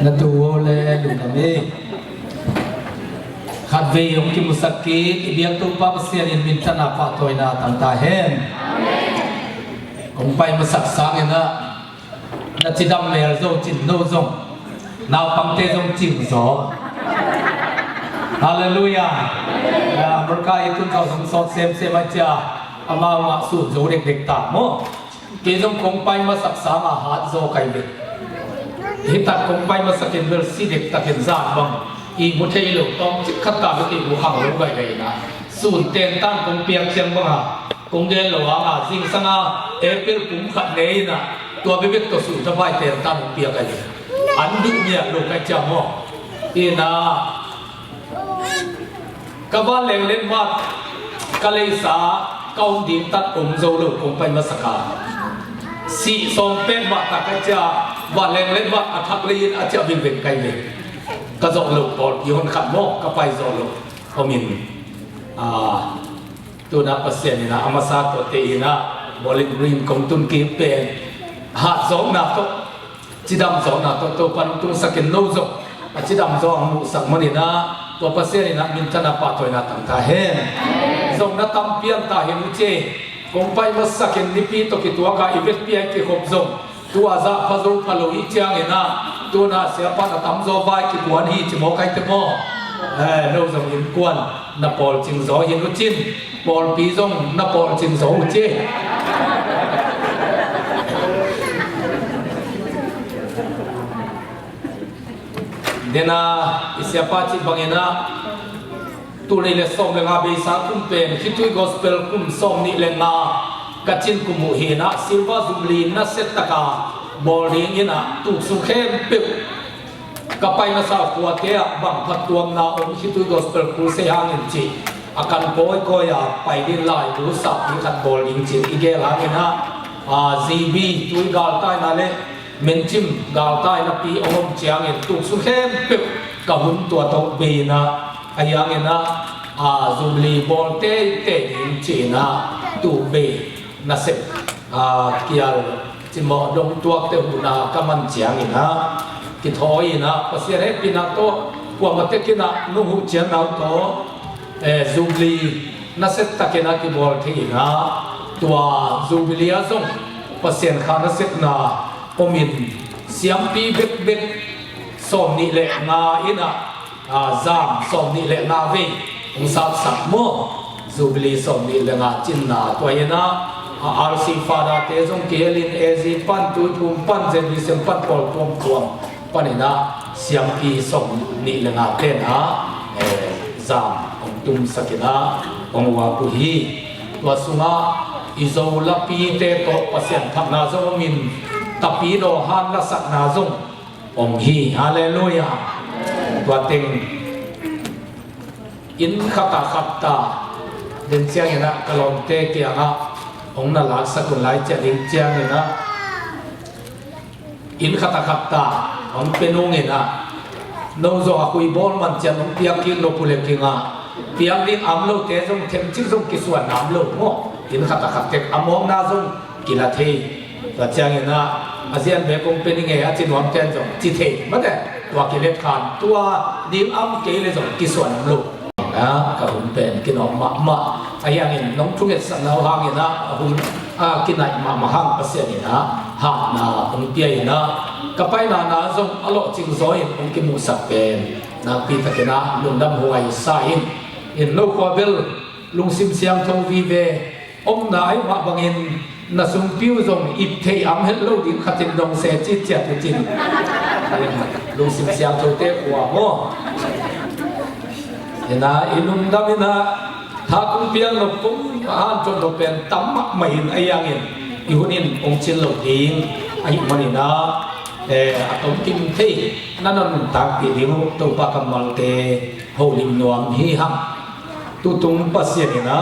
Natuwa le lu kami khat ve yong ki musakki biang tu pa pasian in min tana pa toina tang ta hen kong pai masak sang na na chidam mer zo chin no zong naw pang te zong ching zo hallelujah ya berka itu kau song sot sem sem aja ama wa su zo dek dek ta mo ke zong kong pai masak sang a hat zo kai be hitat kong pai masakin versi dek takin zat bang i muthei lo tong chik khat ta be ki bu hang lo gai gai na sun ten tan kong piang chiang bang ha kong gen lo a jing sanga april kum khat nei na tua be bek to su ta bai ten tan piang gai an du nya lo kai cha mo i na ka ba leng len ma ka lei sa kaung ding tat om zo lo kong pai masaka si som pen ba ta ka chaว่าแรงเล่นว่าอัฐกรีนอาจจะวิ่งเป็นไกลเลยก็จะหลบปอดย้อนขัดโมกก็ไปจะหลบพอมินตัวนักเปอร์เซ็นต์นี่นะอามาซาตัวเตยนะบอลลิงริมของตุนกีเป็นหาดสองนัดตัวจีดำสองนัดตัวปันตุนสกินโนซจีดำสองมุสักมันนี่นะตัวเปอร์เซ็นต์นี่นะมินทนาปาตัวนัดต่างตาเห็นสองนัดตั้มเพียนตาเห็นมุเจคงไปมาสักนิปีตัวกิตัวกาอีเวทเพียงที่ขบซงตัวจะพะโล้พะโล้อีเจียงนะตัวน่ะเสียปันตั้มโซไว้กี่วันฮีจิโมไก่เตโมเราจะเห็นกวนนับปอลจิงโซเห็นรุจินปอลปีซงนับปอลจิงโซอุเจเดน่าอิเสียปัจจิบังเงินะตัวนี้เลสส่งเลงาเบสังคุมเป็นคิดด้วยกอสเปลคุมส่งนี่เลงากัจจินกุมุฮีนะซิลวาซุมลีนัสเซตตะกาบอลลิงนะตุกสุเข้มปิวกับไปมาสาวขวดเทียบังพัดตัวนาอมคิดด้วยกอสเปลคุเซียงอินจีอาการโกยโกยไปดินไล่ดูสับนี่ขัดบอลลิงจีอีเกลาเงินะซีบีตุยกาลใต้นั่นเลยเมนจิมกาลใต้นับปีอมเจียงอินตุกสุเข้มปิวกับหุ่นตัวตกบีนะไอ้ยังเงินะซุมลีบอลเตะเตะอินจีนะตุบีนัสเซกิอาร์จิมอดงตัวเตหุนากำมันเจียงอินะกิทอยนะภาษาเรปินักโตกว่ามาเตกินะนุ่งหูเจียนเอาโตซูบลีนัสเซตตะกินะกิบอลที่นะตัวซูบลีอาซงภาษาขานัสเซตนาอมินเสียมปีเบ็ดเบ็ดสมนิเลนาอินะจามสมนิเลนาเวองศาสักโมซูบลีสมนิเลนาจินนาตัวเยนะอาร์ซีฟาดาเตซงเกลินเอซีปันตุทุมปันเจมิเซมปันปอลทวมทวมปันนะเสียงพีส่งนิลงาเทนะจามองตุมสกินะองวาปุฮีตัวสุงาอิโซลาปีเตโตปัสยันทักนาซงมินตปีโดฮันละสักนาซงองฮีฮาเลลูยาตัวเต็งอินขตาขับตาเดินเสียงนะกลองเตเกียงะองนั่นหลักสกุลไหลเจริญเจียงเลยนะอินขัตขับตาองเป็นองเงินะน้องโจอาคุยบอลมันเจียงน้องเปียกกินโลปุเลกิงะเปียกลิงอัมโลเตจงเทมจิงจงกิสวนอัมโลโมอินขัตขับเทกอัมมองนาจงกิลาเทตัวเจียงเลยนะอาเซียนเบกงเป็นยังไงอาจินวันเตนจงจิเทมาแต่ตัวกิเลสขันตัวดิมอัมเกลจงกิสวนอัมโลนะกับหุ่นเป็นกินออกมาไอ้ยังเห็นน้องทุกอย่างสันเอาหางเห็นนะหุ่นกินไหนมาหางเปอร์เซ็นต์เห็นนะหางนะองเปียเห็นนะกับไปนาจงอโลจิงซอยองกิมุสักเป็นนะปีตะกินะลุงดำหัวใส่เห็นโลกว่าเบลลุงซิมเสียงทวีเวองนายมาบังเห็นน่ะสมพิวจงอิบเทอัมเฮลโลดิขัดจินดงเสจิตเจียดจินลุงซิมเสียงโจเตหัวโมเห็นนะอินุมดามินะถ้าคุณเพียงหลบคุณอ่านจนหลบเป็นตั้มไม่เห็นไอ้ยังเห็นอีหุ่นอินองชินหลบเองไอ้มันนี่นะอาตมกิมที่นั่นนั่นตากปีดิวตัวปากมัลเตโฮลิมนวมฮีฮัมตุตุงปัสเยนี่นะ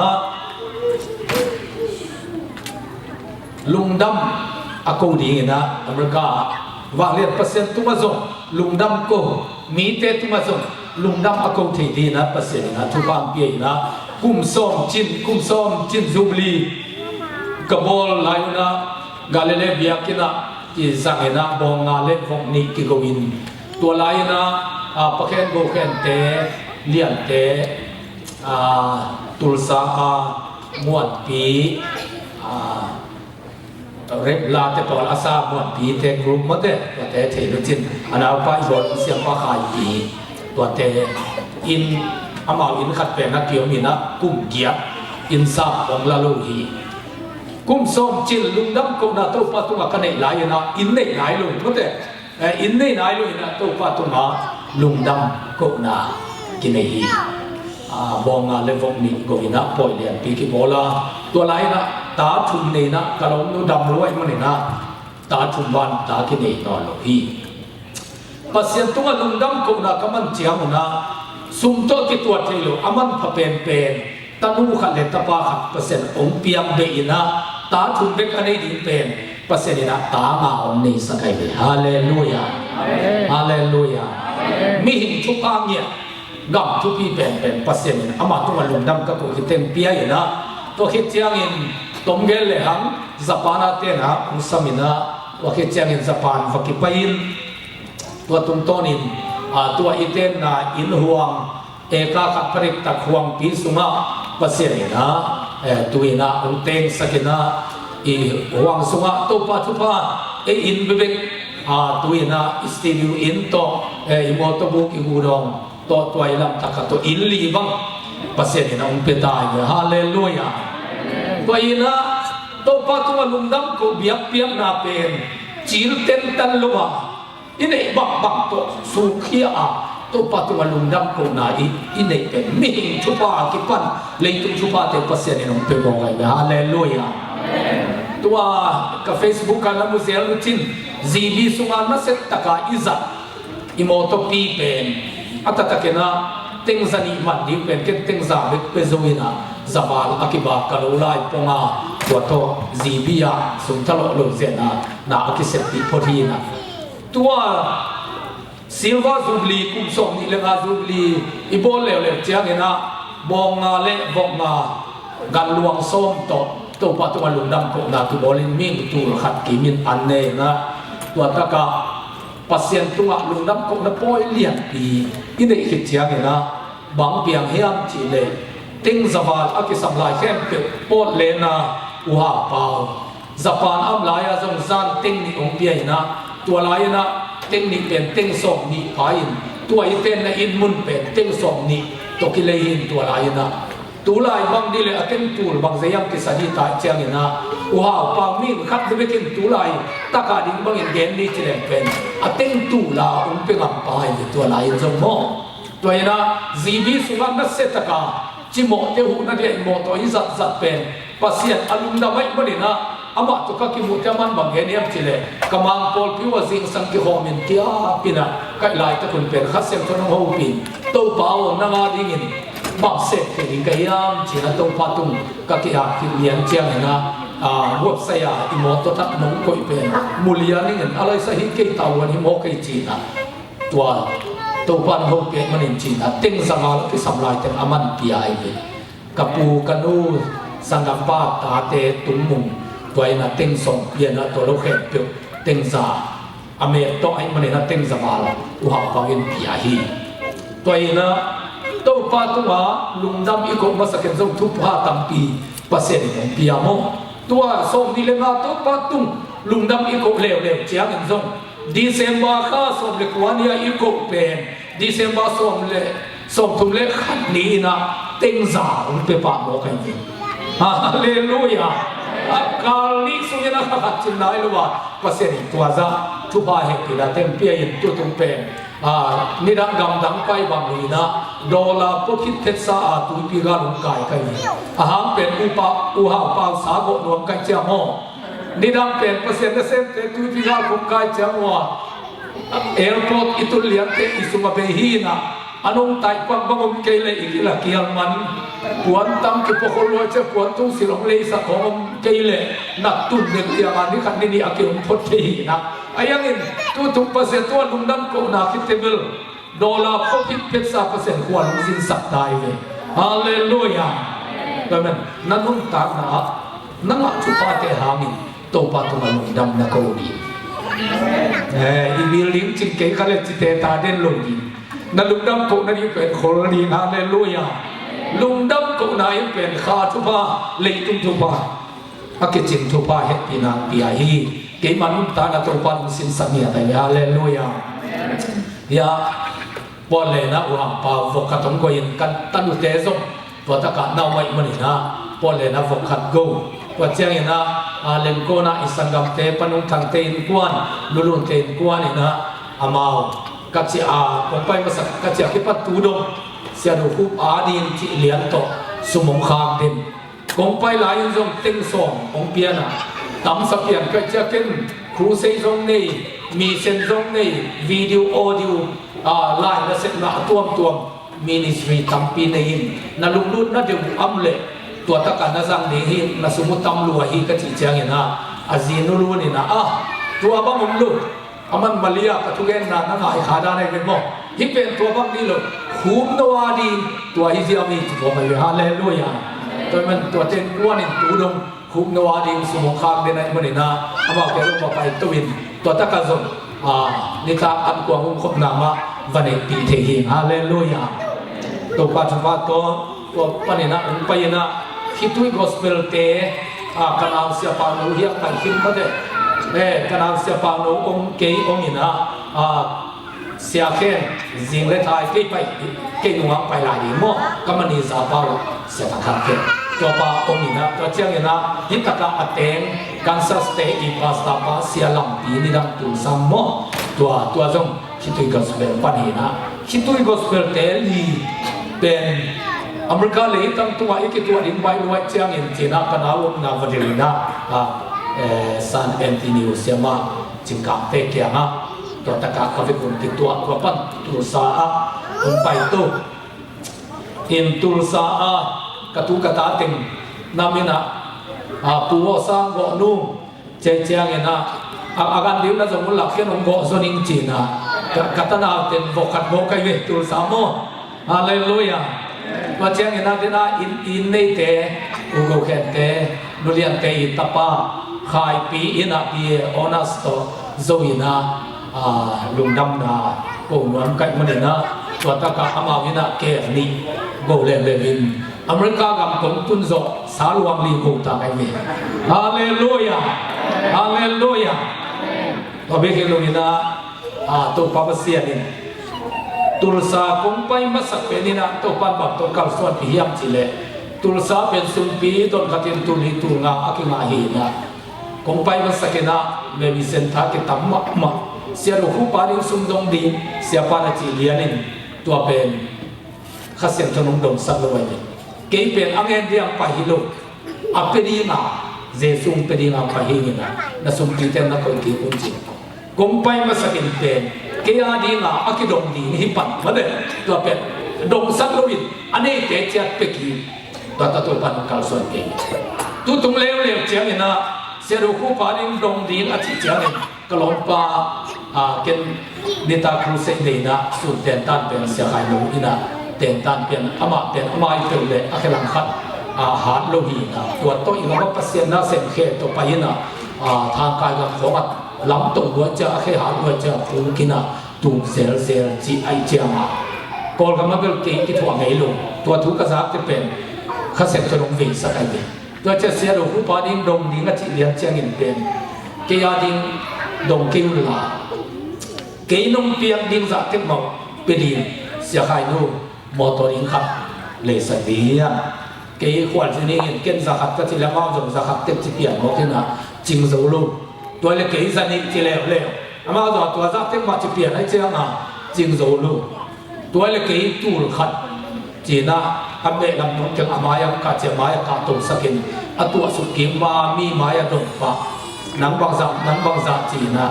ลุงดำอากูดีนะอเมริกาว่าเรียนปัสเยนตุมาซงลุงดำโกมีเตตุมาซง ลุงดำอากงทีดีนะเปอร์เซ็นต์นะทุกบ้านเปียนะกุมส้มจินจูบลีกบอลลายนะกาเลเลเบียกินะที่สังเกนะบองงาเล็กฟงนิกิโกวินตัวลายนะปะเคนโบเคนเตเลียนเตตุลสามวนปีเร็บลาเตปอลอาซามวนปีเตกลุ่มมาเตตัวเตเทลุจินอันเอาไปบอลเสียงว่าขายปีตัวเตอินอามาอินขัดเป็นนักเกี่ยวมีนะกุมเกียอินซาของลาลูฮีกุมส้มจิลลุงดำกุมนาตัวปะตุงกันในหลายนะอินในหลายลุงมาเตอินในหลายลุงนะตัวปะตุงลุงดำกุมนากินในฮีบองงาเลวงนี้ก็อินะปล่อยเลียนปีกิโบลาตัวไรนะตาชุมนี่นะกะลงนูดำรวยมันนี่นะตาชุมวันตากินนี่นอนโลหีปัสยันตัวลุงดำกุนะกำมันเจียงนะสุมโตกิตัวเทโลอามันพะเป็นตานูขันเลตปาขับปัสยันองเปียมเบอินะตาชุมเบกันนี่ดีเป็นปัสยันนะตามาองนี่สังเกตเลยฮาเลลูยาฮาเลลูยามีหินทุกอันเนี่ยกัมทุกพี่เป็นปัสเซนินอามาตัวลุงดำก็กูคิดเต็มเปียอยู่นะตัวคิดเจียงอินตรงเกลเลยฮังญี่ปุ่นอาเตนะมุสลิมนะตัวคิดเจียงอินญี่ปุ่นฟักกิปอินตัวตุนโตนินตัวอิเตนนะอินห่วงเอกาขับผลิตตะห่วงปีสุมาปัสเซนินะตัวอินะอุเตงสกินะอีห่วงสุมาตัวปัจจุบันอินเบเบกตัวอินะอิสติลิวอินโตอิโมโตบุกิกูดองตัวอิลัมตะกัตัวอินลีบังปัสเซนินะอุปตายฮาเลลูยาตัวอินะตัวปัจจุบันลุงดำกูเบียบเปียกนาเป็นจิลเต็นตันลุมาอินเอบักตัวสุขีอาตัวปัจจุบันลุงดำกูนาอินเอเป็นมิหิงชุบากิปันเลยตุชุบาเตปัสเซนินะอุปบองไงฮาเลลูยาตัวกับเฟซบุ๊กกันแล้วมุสลิมจินจีบีสุงานมาเสร็จตะกาอิซัอิโมโตปีเป็นอัตตะเกนะเต็งซานีมันดีเป็นเก็ตเต็งซาเบกเปโซวินะซาบาลอากิบากาโลไลปงาตัวโตจีบียาสุนทรโลเซนะนาอากิเซติพอดีนะตัวซิลวาซูบลีกุมส่งนี่เลงาซูบลีอีโบเลวเลวเจียงนะบองงาเลบองงากันลวงส้มโตตัวปัจจุบันลุงดำก็นาตุบอลินมิงตัวขัดกิมินอันเนนะตัวตะกาปัสเซียนตัวลุงดำก็นับปอยเลียนปีอินเดียคิดเชียงนะบางเปียงเฮียมจีเลติงสวาลอากิสัมลายเข้มเปิดปอดเลนะอุฮาเปาญี่ปุ่นอัมลายจงซานติงนี่องเปียนะตัวลายนะติงนี่เป็นติงส่งนี่พายินตัวอีเป็นนะอินมุนเป็นติงส่งนี่ตัวกิเลยินตัวลายนะตัวลายบางดีเลยอาเต็มตูลบางเสียงกิสดีตายเชียงนะอุฮาเปามีขัดด้วยกินตัวลายตากาดิงบางอย่างเด่นดีเฉลี่ยเป็นอาเต็มตูลาอุ้มเป็นอัมพายตัวลายจงมอตัวนะจีบีสุวรรณเสตกาจิโมเตหูนั่นเองโมตัวอิจัดจัดเป็นปัสเซียนอารมณ์ดาวไม่ได้นะอามาตุกกิมุตมันบางเงี้ยเฉลี่ยกำลังพอลพิวซิงสังกิโฮมินที่อาปินะก็ไล่ตะคุณเป็นขัดเสียงตัวน้องหูปินตัวเปล่านั่งอาดิ่งินบางเสกที่ก็ยังจีน่าตัวพัตุงก็ที่อาคิเลียนเชียงนะวัวเสียอิโมตัวทักน้องคุยเป็นมูลยานี่เงินอะไรสักฮิกิตาวันฮิโมกิจีน่ะตัวปันหูเปียมันอินจีน่ะติงสังหารที่สำลายเต็มอามันปีไอเวกับปูกันูสังกัมปาตาเตตุงมุงตัวน่ะติงส่งเปียนะตัวโลกเห็นเปียวติงซาอเมริกาไอ้มันน่ะติงสังหารอุหะฟังอินปีไอตัวน่ะตัวปัตตัวลุงดำอีกคนมาสักเซนทุบผ้าตั้งปีปัสเซนของปีอาโมตัวส่งนี่เลยนะตัวปัตตุงลุงดำอีกคนเร็วเจียงเงินส่งดิเซมบาข้าส่งเล็กวันนี้อีกคนเป็นดิเซมบาส่งเล็กส่งทุ่มเล็กขัดนี้นะเต็งจ่าอุปปะโมกันยิงฮาเลลูยาคาลิสุยนะขัดจินนายลูกว่าปัสเซนตัวจ่าทุบผ้าเห็นปีละเต็มเปียยินตัวตุ้งเป็นนี่ดังกำดังไปบางลีนะดอลลาร์พวกคิดเท็จซาตุยปีกาลุงกายกันอาหารเป็นอุหาเปล่าสาบนวมกันเจ้าหม้อนี่ดังเป็นเปอร์เซ็นต์เป็นตุยปีกาลุงกายเจ้าหม้อแอร์พอร์ตอิตุเลียนเตอิสุมาเบฮีนะอันนั้นไต่ความบังคับเกลอีกละเกี่ยวมันปวนตั้งกิปโคโลเจ้าปวนตุ้งสิลงเลยสักของเกลนักตุนเด็กเกี่ยวมันนี่ขันนี่อาเกี่ยวพอดีนะไอ้ยังงี้ตัวทุกเปอร์เซ็นต์ตัวลุงดำโกนาคิดเตเบิล ดอลลาร์พอพิษเพชรสาเปอร์เซ็นต์ควรลงสินสักได้เลยฮาเลลูยาแต่มันนั่นนุ่งตากนะนั่งจุปาเตหามินโตปาตุมันดำนักโอดีอีบิลลิงจิงเกย์เขาเลยจิตเตตาเด่นลงดีนั่นลุงดำกูนั่นยิ่งเป็นคนดีฮาเลลูยาลุงดำกูนั่นยิ่งเป็นข้าทุบะเลยตุ้มทุบะอากิจิงทุบะเฮปินังปีอาฮีเกย์มันนุ่งตานะโตปาตุสินสักเนี่ยแต่ฮาเลลูยายาบอลเลยนะว่าป่าวฟกัดตรงก้อยกันตันอุเตซงตัวตะการน่าไม่มันนะบอลเลยนะฟกัดกูว่าเจ้าเห็นนะเล่นกูนะอิสังกัมเตปนุทังเตนกวนลุนเตนกวนนี่นะอามาวกัจจิอาผมไปมาสักกัจจิอาคิปัตตูดงเสียดูคุบอาดินที่เลี้ยงโตสมองขามเต็มผมไปหลายจงเต็งส่งผมเปียนะตำสักอย่างก็จะกินครูเซจงนี่มีเซนจงนี่วิดีโอออดิโอไลน์และเสร็จมาตัวมินิสทรีทำปีนี้นั่นลุงนั่นเดี๋ยวอัมเล่ตัวตะการนั่งนี่ฮินั่นสมุทรตำลัวฮิก็จีเจียงนะอาจีนุรุนี่นะตัวบ้ามุมลุอามันมาเลียกทุกเอ็นนั่นหายขาดอะไรเป็นบ่ฮิเป็นตัวบ้านี่ลุคุ้มตัวดีตัวฮิจิอามีตัวมันเลยฮาเลลูยาตัวมันตัวเจนกวนนี่ตัวดงคุ้มตัวดีสมองข้างเดินในมันนี่นะอามาเกี่ยวกับไปตัววินตัวตะการส่งนี่ครับอันกวางหุ่นขบนามาวันนี้ปีเทียงฮาเลลูยาตัวปัจจุบันตัวปัจจุบันไปนะคิดด้วย gospel เตะขณะเสียปานุเฮียกันคิดมาเดขณะเสียปานุองเกยองนี่นะเสียแค่จิงเลทายเกยไปเกยหนุ่มไปหลายดีมั้งก็มันนี่ซาปาเสียตะขันเกตัวปาองนี่นะตัวเจ้านี่นะฮิตตะอัตเตงกันซัสเตอีพาสตาปาเสียลำปีนี่ดังตุสัมมั้งตัวจงคิดด้วย gospel ปันนี่นะคิดด้วย gospel เตลีเป็นอเมริกาเลยตั้งตัวอีกตัวดิ้งไปด้วยเชียงอินจีน่าปนาวนาวันเดียวนะซานแอนโตนิโอเซียมาจิงกังเตเกียงะตัวตะกาคาเฟ่คนติดตัวปันตุลซาคนไปตัวอินตุลซากระตุกระตาติงนามินะปัวสร้างโกนุ่งเจียงเงินนะอาการเดียวนะสมมติหลักแค่นงโกส่วนอิงจีน่ะกัตนาเต็มโบกัดโบกัยเวตุลซาโมฮาเลลูยาว่าเจ้าเงินนะที่น่าอินในเตะอุโกเคนเตะนุเลียนเตะตาปาขายปีอินาปีออนัสโตโซอินาลุงดำนาโกนวลไก่มันเนี่ยนะตัวตะกาอามาวินาเกฟนี่โกเลนเลวินอเมริกากำกงตุนโซสาลวังลีโกตาไก่เวฮาเลลูยาฮาเลลูยาตัวเบกิลุงนะตัวปาปเซียนี่ตุลซาคงไปมาสักเป็นนี่นะตัวปันบักตัวกัลส่วนพิยามจิเลตุลซาเป็นสุนปีตอนกัตินตุลีตุงาอากิมาฮีนะคงไปมาสักนะเมวิเซนทากิตัมมะเสียรูปปาริสุนดงดีเสียปานาจิเลียนินตัวเป็นข้าเสียงจนุงดงสักเลยเกย์เป็นอังเอ็นเดียงไปฮิโลอัปเปดีนาเจสุงเปดีนาไปฮิงินะนัสุนปีเต็มนักคนที่คนจริงคงไปมาสักเป็นเกียร์ดีนะอากิดงดีนี่ปั่นมาเด็ดตัวเป็นดงสักลุยอันนี้เจียดเป็กีตัวตัวปั่นกัลส่วนเก่งตัวตรงเลวเจียงนี่นะเสียรูปปาริงดงดีอาทิเจียงนี่กลองปาเกินนิตาครูเซนดีนะสุดเด่นตันเป็นเสียหายลูอินะเด่นตันเป็นอามาเป็นอามาอีกตัวเลยอาเคลังขัดหาดโลหินะตัวโตอีกว่าปัสเซียนนะเซนเคตัวไปนะทางกายกับของลำตัววัวจะแค่หาวัวจะพูดกินตุงเซลจีไอเจียมาโกลกันมาเป็นเก่งที่ถ่วงไงลงตัวทุกกษัตริย์จะเป็นข้าศึกจะลงวิ่งสักไอเดียตัวจะเสียรูปปาดิงดงดิ้งที่เลี้ยงเชียงอินเป็นเกียร์ดิ้งดงกิ้วลาเกียร์นงเปียกดิ้งสักที่มองเป็นดิ้งเสียหายนู่มอเตอร์ดิ้งขับเลยสักเดียเกียร์ขวัญที่นี่เกินสักขับก็ที่แล้วมองจงสักขับเต็มที่เปียกมองที่น่ะจริงสูลูตัวเล็กเกย์สันนิษฐานเร็วอามาตัวจักเต็มมาจะเปลี่ยนให้เจ้าอ่ะจริงสูลูตัวเล็กเกย์ตูลขัดจีน่าอันเบลำนุ่งจังอามายังกาเจมายกาตุสกินอัตัวสุกิมมามีมายดงปะนังบางสักจีน่า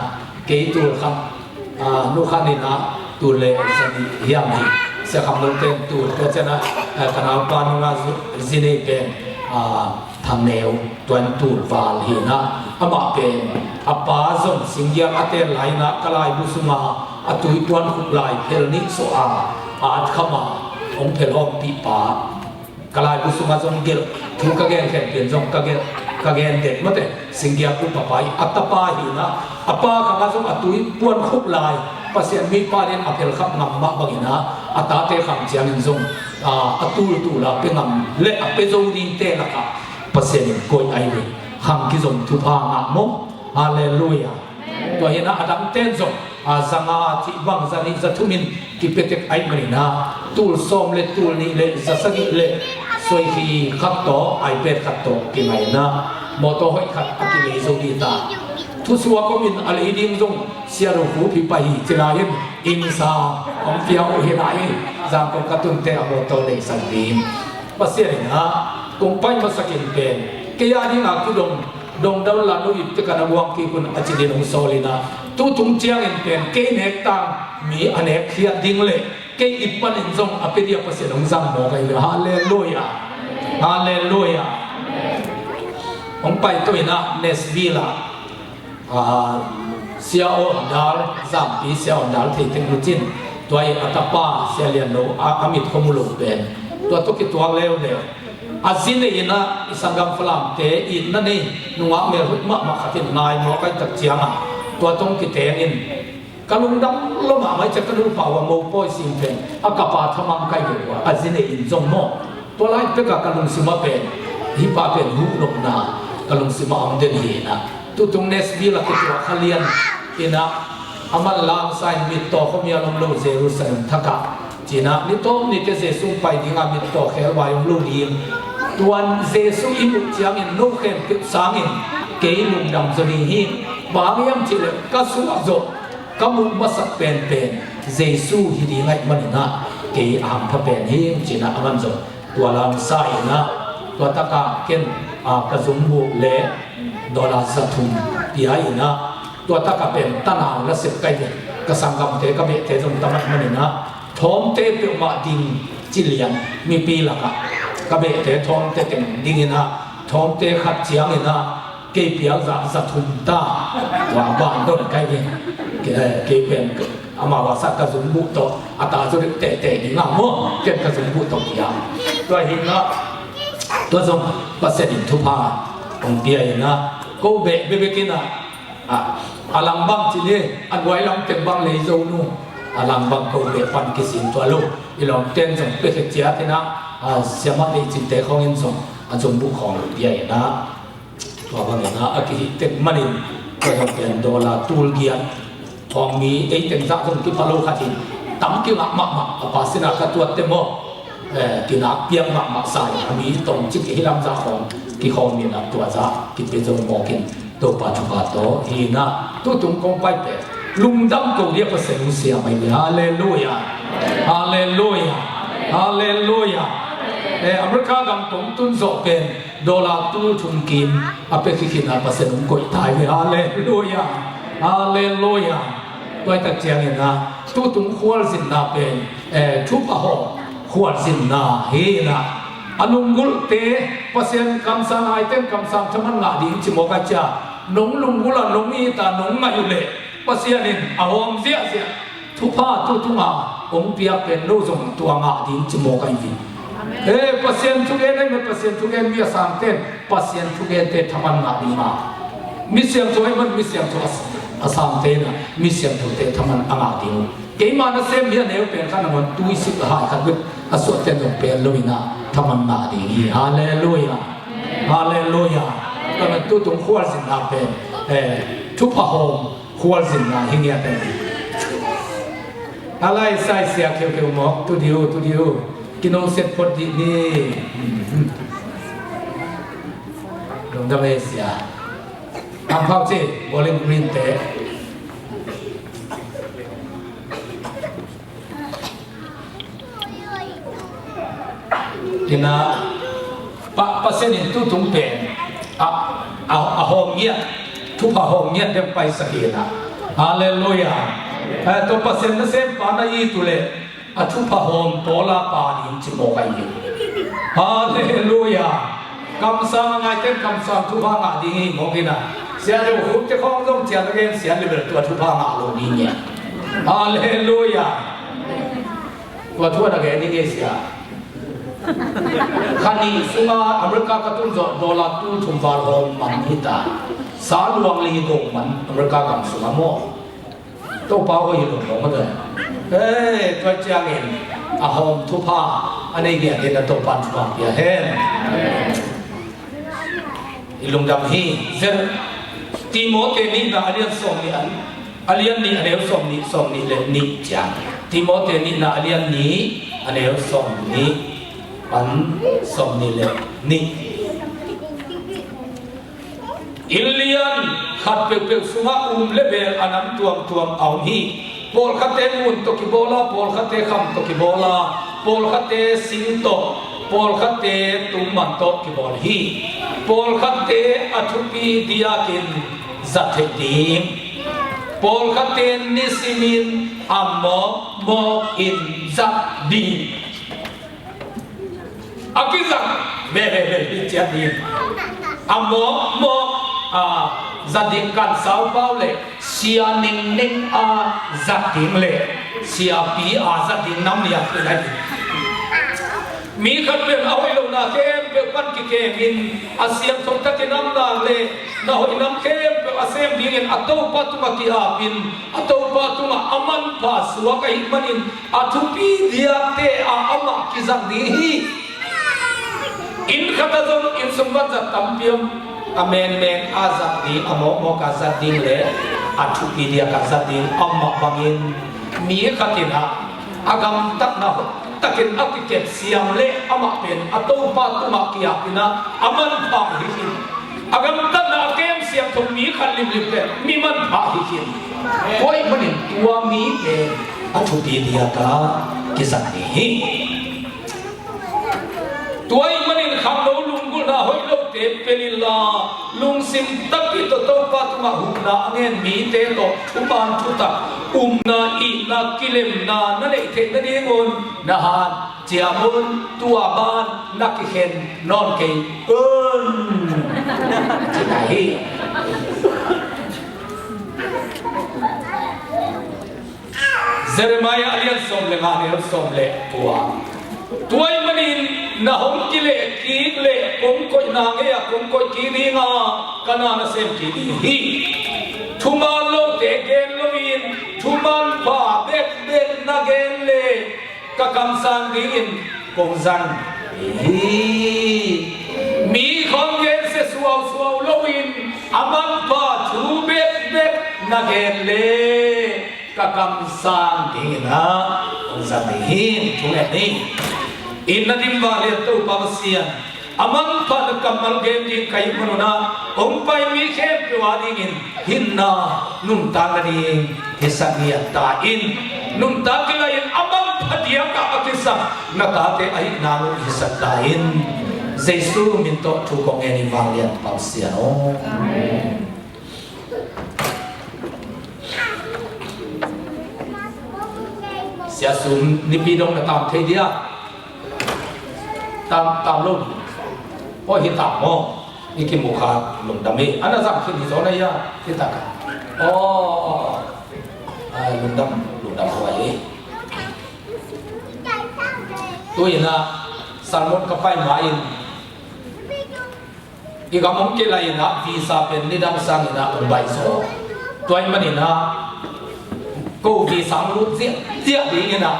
เกย์ตูลขัดนุขันนี่นะตูเลสันนิเฮียมีเสียคำลงเต็มตูลก็จะนะขณะปานุงาจินีเป็นทางแนวตัวตูลวาลหินะอามาเป็นอาปาซงสิงห์อาเตลไหลนะกลายบุษมา ตุยปวนขุลายเพลนิโซอาอาดขมาองเพลอมปีปากลายกุสุมาจงเกลทุกกะเกนแข่งเปลี่ยนจงกะเกนเด็ดมาแต่สิงเกียกุปปายอัตปาหินะอปาขมาจงอตุยปวนขุลายปัสยันมีปาเรนอเพลขับงำมาบังนะอัตตาเตขังเจียงจงอตุลาเป็นงำเละเป็นจงดินเตละค่ะปัสยันกอยไอเวขังกิจงทุพางะมงฮาเลลูยาตัวเห็นนะอดัมเต้นจงสังอาทิบังสันิจัตุมินกิเปเตกไอมารินาตูลสอมเลตูลนี่เลจัสกิเลสวยฮีขัดโตไอเป็ดขัดโตกินไงนะมอโตหอยขัดอกิเลโซดีตาทุสวาก็มินอะไรดิ้งจงเสียรูหูพิไปจิลายินอินซาองเฟียวเฮนายจางกงกตุนเตอโมโตเลสันดีมปัสเซียนะกงไปมาสกินเป็นเกียร์นี่นักทุดงดงดาวลานุยิตกันวงกีคุณอาจิดินงโซลินาตุตุงเจียงอินเป็นเกเนกตังมีอเนกเขียดดิ้งเลยเกอิปันอินจงอภิเดียปัสเซียนงซังโมกันเลยฮาเลลูยาฮาเลลูยาองไปตัวนะเนสบิลาเสียโอดาลซัมปีเสียโอดาลที่ถึงรุจินตัวไออัตปาเสียเลียนโนอามิดขมุลุเป็นตัวตุกิตัวเลวเลวอาซินเองนะสังกัมฟลามเตอินนั่นเองนุ่งเมรุมะมาขัดนายมอกันตักเจียงตัวตรงกิเตงินกลุงดำลมไม่จะกลุงป่าวโมปอยสิงเป็นอากาศทมังไกอยู่ว่าอาซินเองจงโมตัวไล่เปกกลุงสิมาเป็นฮิปาเป็นหุนกนากลุงสิมาอัมเดนีนะตุตรงเนสบิลกิตัวขเลียนอินะอามันลางไซมิตโตขมีอารมณ์โลเซรุสันทักกะจีนะนิโตนิเตเซซุงไปดิ้งอามิตโตเขวายมโลดีมตัวเจสุอิมุจยังอินโนเข็มติสางินเกยลุงดำจนีหินบางยามที่เลกัสุอโจกมุมาสักเป็นเจสุฮิดีไงมันนะเกยอามพระเป็นหินจีนะอามันโจตัวลำไส้นะตัวตะกะเก็นกระสุนบุเล่ดอลลาร์สัตุมปีไอนะตัวตะกะเป็นตะนาวและเสกไก่เนี่ยกระสังกำเตกะเบเตจงตะมันมันนะทอมเตเปียวมาดิงจิเลียนมีปีละกะกะเบเตทอมเตเต็งดิงนะทอมเตขัดเจียงนะเกยเปียกสัตุมตาว่าบ้านต้นไก่เนี่ยเกยเป็นอามาวาสักกระสุนบุโตอัตราจุดเตะดิงอ่ะมั่วเก็บกระสุนบุโตกี่อย่างตัวหินนะตัวทรงปัสเสดินทุพาองเปียนะก็เบะกินอาลังบังจีนี่อันไว้ลำเต็มบังเลยโจนูอาลังบังก็เบะฟันกิสินตัวลูกอีหลอมเต้นส่งเปกเจียที่นะเสียมันในจิตเตะของเงินส่งอันจงบุกของเปียนะตัวบางนะอากิเต็มมันนก็ต้องเป็นดอลลาร์ตูลเกียนทองมีเต็มซะจงที่พะโลขัดินตั้มกิ้งมากภาษณะกระตัวเต็มโมกินักเปียงมากใส่มีตรงจิตที่ลำจากของที่เขามีนักตัวจ้ากิเป็นจงมองกินตัวปัจจุบันตัวฮีนะตัวตรงกงไปเป็นลุงดำก็เรียกว่าเสียงเสียไม่เลยฮาเลลูยาฮาเลลูยาฮาเลลูยาอเมริกากำตงตุนโซเป็นดอลลาร์ตู้ทุนกินอเปกิคินาภาษาหนุ่มกดไทยฮาเลลูยาฮาเลลูยาตัวตัดเจียงเห็นนะตัวตรงขวดสินนาเป็นชุบอะหอขวดสินนาเฮนะอนุกุลเตภาษาคำสั่งไอเต็มคำสั่งทำมันงาดีจิโมกัจจานงลุงกุลนงอีตานงมาอยู่เลยภาษาเนี่ยอหอมเสียทุพาทุงาองเปียเป็นรู้ส่งตัวงาดีจิโมกัยวิภาษาทุกเอ็นไม่ภาษาทุกเอ็นมีสังเกตภาษาทุกเอ็นเตทำมันงาดีมามิเสียงตัวมันมิเสียงตัวสังเกตนะมิเสียงตัวเตทำมันงาดีเกี่ยมานะเซมเฮียเนี่ยเป็นขนาดวันตุยสิบหายขัดวิอสุเตนเป็นลุยนะทำมันงาดีฮาเลลูยาฮาเลลูยาก็มันตัวตรงขวดสินนาเป็นทุกพะโฮมขวดสินนาหิ้งยาเป็นอะไรใส่เสียเขียวหมอกตัวเดียวกินนมเสร็จพอดีนี่ลงดำเอเซียทำข้าวเจ๊บอลเลนกรีนเตะกินนะปะเส้นตู้ถุงเป็นเอาห้องเงี้ยทุกห้องเงี้ยเดี๋ยวไปสักทีนะฮาเลลูยาตัวปะเส้นนั่นเส้นปานายีตุเลทุกห้องโตลาปาดินจิโมกันอยู่ฮาเลลูยาคำสั่งไงเต็มคำสั่งทุกห้องอาดีมองกินนะเสียดูหุ่นจะคล้องต้องเจียตะเกียงเสียเลยตัวทุกห้องอาโลดีเนี่ย ฮาเลลูยาว่าทั่วนักเรียนนี่เสียคันนี้สุงาอเมริกากระตุ้นจอดอลลาร์ตู้ชุมวาลอมมันฮิตาสาลวงลีดงมันอเมริกากำสุงาโมตัวเป้าก็อยู่ตรงนั้นเลยเฮ้ยตัวเจ้าเงินอาหอมทุพาอันนี้เกี่ยเห็นตัวปันสุมาเกี่ยเห็นอิลุงดำฮีเซนติโมเตนี่นะอันนี้ส่งนี่อันนี้นี่อันนี้ส่งนี่เลยนี่จังติโมเตนี่นะอันนี้อันนี้ส่งนี่อันส่งนี่เลยนี่อิลเลียนขัดเปลือกสุมาเลเบลอันนั้นตัวเอาฮีโพลขัดเตมุนตกิโบลาโพลขัดเตคำตกิโบลาโพลขัดเตสิงโตโพลขัดเตตุมันตกิโบลฮีโพลขัดเตอัตุปีดิยากินจัตติมโพลขัดเตนิสิมินอัมโมอินจัตดีอากิจักเบจัตดีอัมโมzadik kan sau pau le sia ning zating le sia pi zating nam ya le mi khat pe awai lo na kem pe pan ki ke in asiam thong ta ke nam na le na hoi nam kem pe asem ding in ato pa tu ma ki apin ato pa tu ma aman pa suwa ka manin athupi dia te ama ki zang di hi in khatazon in sumbat za tampiam amen azat di amo kazat ding le athupi dia kazat ding amma bangin mi khatina agam tak na takin akiket siam le ama pen ato pa tu ma kia pina aman pa hi agam tak na kem siam thum mi khan lim pe mi man pa hi koi manin tua mi pe athupi dia ka kizat hi tuai manin kham lo lungu na hoi lo te pelila lung sim tapi to pa tu ma huna angen mi te to upan thuta na i na kilem na le the na ni ngon na han chiamun tua ban na ki khen non ke chi dai Jeremiah alian som le ngane som le tuai manin na hom kile ki le kom ko na nge ya kom ko ki ni nga kana na sem ki hi thuma lo te gen lo in thuman pa bek na gen le ka kam san ding kong zan hi mi khom gen se suaw lo in aman pa thu bek na gen le ka kam san ding na kong zan hi thule ni inadim wale to pavasian amang pa kamal gen di kai manuna pai mi khe pwadi in hinna nun tangani hisania ta in nun takilain amang phadia ka akisa nakate ai namu hisata in jesu minto thu kong eni wale pavasian amen sia sum ni pidong na tam the dia tam lumพอหิตามโมนี่กินหมูขาหลุมดำมีอันนั้นสักขึ้นที่โซนายาที่ตากาอ๋อหลุมดำหัวยี่ตัวยินะสารมดกับไฟหมาอินอีกมุมกี่ไรนะวีซ่าเป็นนิดามสังนะอุบายโซตัวยิมันนะกูวีซ่ารู้เสียดีนะ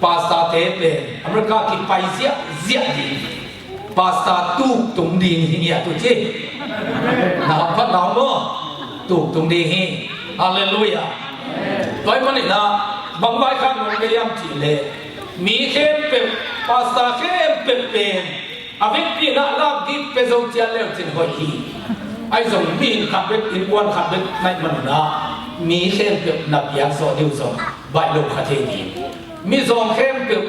ภาษาเทปเป็นอเมริกาคิดไปเสียดีภาษาตุกตุงดีนี่ตุจีนะพัดน้องโมตุกตุงดีฮาเลลูยาตัวมันนี่นะบางใบข้างมันก็ยังจีเลมีเข้มเป็นภาษาเข้มเป็นอาวิธีน่ารักดีเป็นส่งเจียเลี้ยงจินหอยฮีไอ้ส่งมีขับเป็นอินวันขับเป็นในมันนะมีเข้มเป็นนับยางโซดิวส่งใบลงคาเทนีมีส่งเข้มเป็น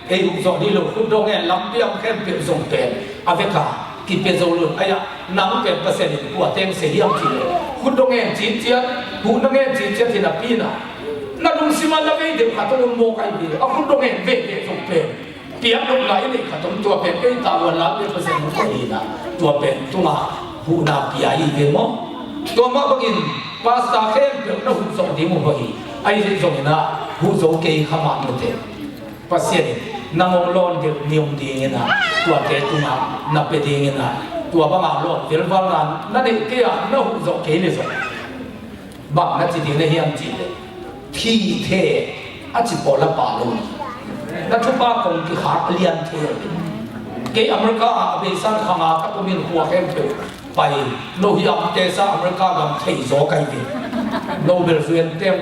ไอ้ส่งที่ลูกคุณตรงนี้ลำเลียงเข้มเป็นส่งเป็นอเมริกากินเป็นส่งลูกไอ้น้ำเป็นเปอร์เซ็นต์กว่าเต็มเสียงจีเลยคุณตรงนี้จีนเจียคุณตรงนี้จีนเจียที่นับปีน่ะนั่นลุงสิมันจะไม่เด็กขัดตัวโมกันดีเอาคุณตรงนี้เวทส่งเป็นเปียกลงไหลนี่ขัดตัวเป็นไอ้ตาวันละเป็นเปอร์เซ็นต์ก็ดีนะตัวเป็นตัวมาผู้นาปียาอีเป็นมั้งตัวมาบางอินภาษาเข้มเป็นเราส่งที่มุมบางอิน ไอ้ที่ตรงนั้นผู้โจเกยขมาหมดเลยปัสเซียนนางองลอนเดียวนิยมดีเงี้ยนะตัวเกตุนานับไปดีเงี้ยนะตัวบางอาลอนเดี๋ยวฟังกันนั่นเองเกี่ยนั่นผู้โจเกยเลยสิบางนัดจีดีเนี่ยยังจีเลยที่เทอาจิปอละปาลุนั่นทุกบ้านคงที่ขาเลียนเทเกย์อเมริกาอเมริกันข้างอาก็มีหัวเข้มเทไปโลหิตเตซ่าอเมริกากับไทยโซกันดิโนเบลเฟียนเต็ม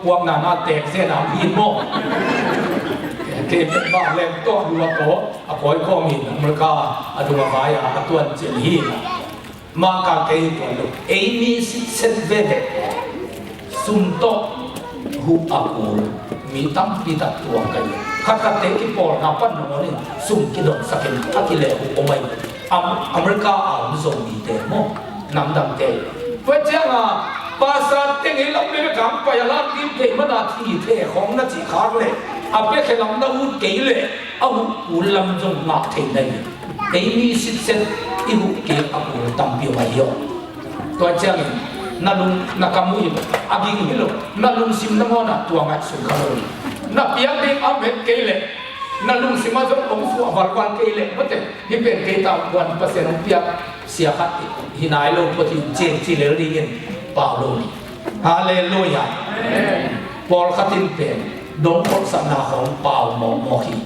พวกนานาเตะเสียดายหินโมเกย์เป็นบ้านเล่นตัวดูว่าโตอภัยข้อมีอเมริกาดูว่าไปตัวเจลีมาการเกย์ตัวลูกเอมี่เซนเวเดสุนโตหูอักูมีตั้มปีตัดตัวกันข้าขัดเตะที่ปอดนับปั้นหนูนี่สุ่มกิโลสักกิโลถ้ากิเลสโอ้ไม่อเมริกาเอาไม่ส่งดีเตะโมน้ำดำเตะเพราะฉะนั้นภาษาเต็งให้เราไม่ไปทำไปแล้วทีมเตะมันอาทีเตะของนักจีขาเลยอาเปแค่ลำนั้นอุ่นเกยเลยเอาอุ่นลำจงหนักเทนได้เอมี่สิเซนอีหุ่นเกยอาอุ่นตั้มปีไว้เยอะตัวเจ้านี่nalu nakamu ibu aging hilo nalung sim namona tuangat sukalo na piang ding amet kele nalung sim ajo omsu avalwan kele mate hipen kita 1% piang siakat hinai lo poti jen chile ringin paulo ni haleluya Paul khatin pen dong pol sana hong pau mo hi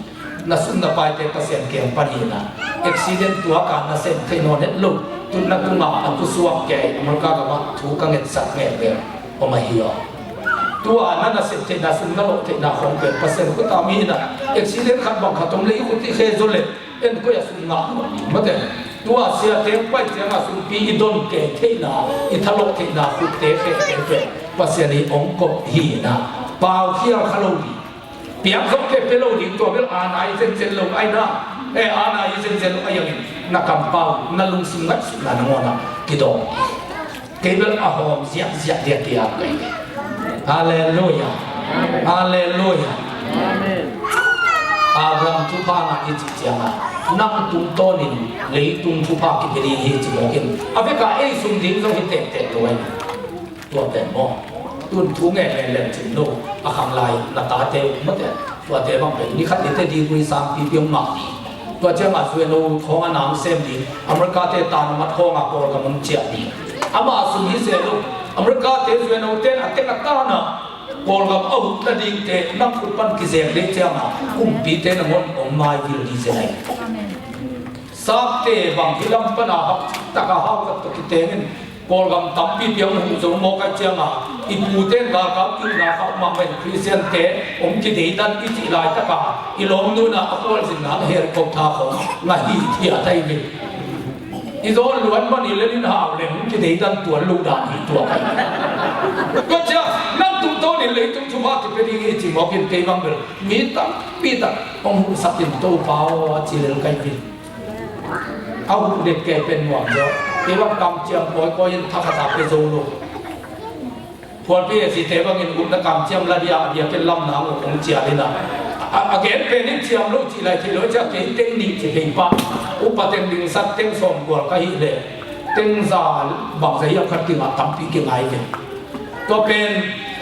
nasun na pai te pasien kem panina accident tua ka na sen kainon het loตุนักตุมาอันตุสวกแก่อเมริกากับว่าถูกกังเงินสักแง่เดียวออกมาเหี่ยวตัวนั้นน่ะเสร็จน่ะสุนทรเทน่ะของเป็นเปอร์เซ็นต์ก็ตามนี้น่ะเอ็กซิเดนต์ขัดบังคับตรงนี้คุณที่เคยจุเลยเอ็นก็อย่าสุนงาไม่ได้ตัวเสียเต็มไปเสียงสุนปีอิดอนแก่เทน่ะอิทะลกเทน่ะคุณเตะเตะเปอร์เซ็นต์นี้องค์กบหีน่ะเปล่าเขี้ยวขลุ่ยเปียกเขาเก็บไปโลดิตัวเป็นอาณาอิเซนลงไอ้น่ะอาณาอิเซนลงไอ้ยังไงนักกำเป้านั่งลงสิงัดสุดนั่นงอนะกิโดเก็บเอาหอมเสียเดียดเลยฮาเลลูยาฮาเลลูยาอาบรามทุพานาอิจิจามานั่งตุ้งโตนินเลยตุ้งทุพากิเบรีเฮจิโมกินอาเบกาเอสุนดิงต้องหิเตะตัวเป็นโมตุนทุงเงเล่นจินโนอาคังไลนาตาเตมัดตัวเตบังเป็นนี่ขัดเตดีกุยสามปีเปียงมาตัวเจ้ามาสวยโนของอันน้ำเซมดีอเมริกาเตตานมัดของอักโกรกับมันเจียดีอามาสุนิเซลุอเมริกาเตสวยโนเตนอัตเตกตานะโกรกับเอาตะดิงเตนักฟุตบอลกิเซเดเจ้ามาปีเตนมันอมมาวิลดีเซนสักเตบังฮิลัมปนาฮักตะกะฮักตะกิเตนโกรกับตั้มปีเปียงหูจงโมกัจเจ้ามาอีปูเตนกากับกินนาเขามาเป็นคริสเตียนเตกิเดดันอิจิไลตะกะอีลมนูน่ะอักโกรสินะเฮรกบทาของง่ายที่อะไรนี่อีโดนล้วนมันอีเล่นหาวเลยกิเดดันตัวลูกด่านอีตัวไปก็เจ้านั่งตุ้งโตนี่เลยตุ้งชุบว่าที่เป็นอีจิมอกินเตบังเบลมีตั้งปีตั้งองค์สัตย์โตเปล่าจิเลลไกบินเอาเด็กแก่เป็นหวังเยอะเทวกรรมเจียมปล่อยก็ยังทักษะไปโซโลพอพี่สิเทวกินอุณกรรมเจียมละเดียเดียเป็นลำน้ำของเจียเลยนะอาเกณฑ์เป็นนิเจียมลูกจีไรที่เราจะเกณฑ์เต็งนิจิเป็นป้าอุปเต็งดิงสัตเต็งสมกว่าก็ฮิเลเต็งซาบางสิ่งขัดกินมาตั้มปีกินไงกันตัวเป็น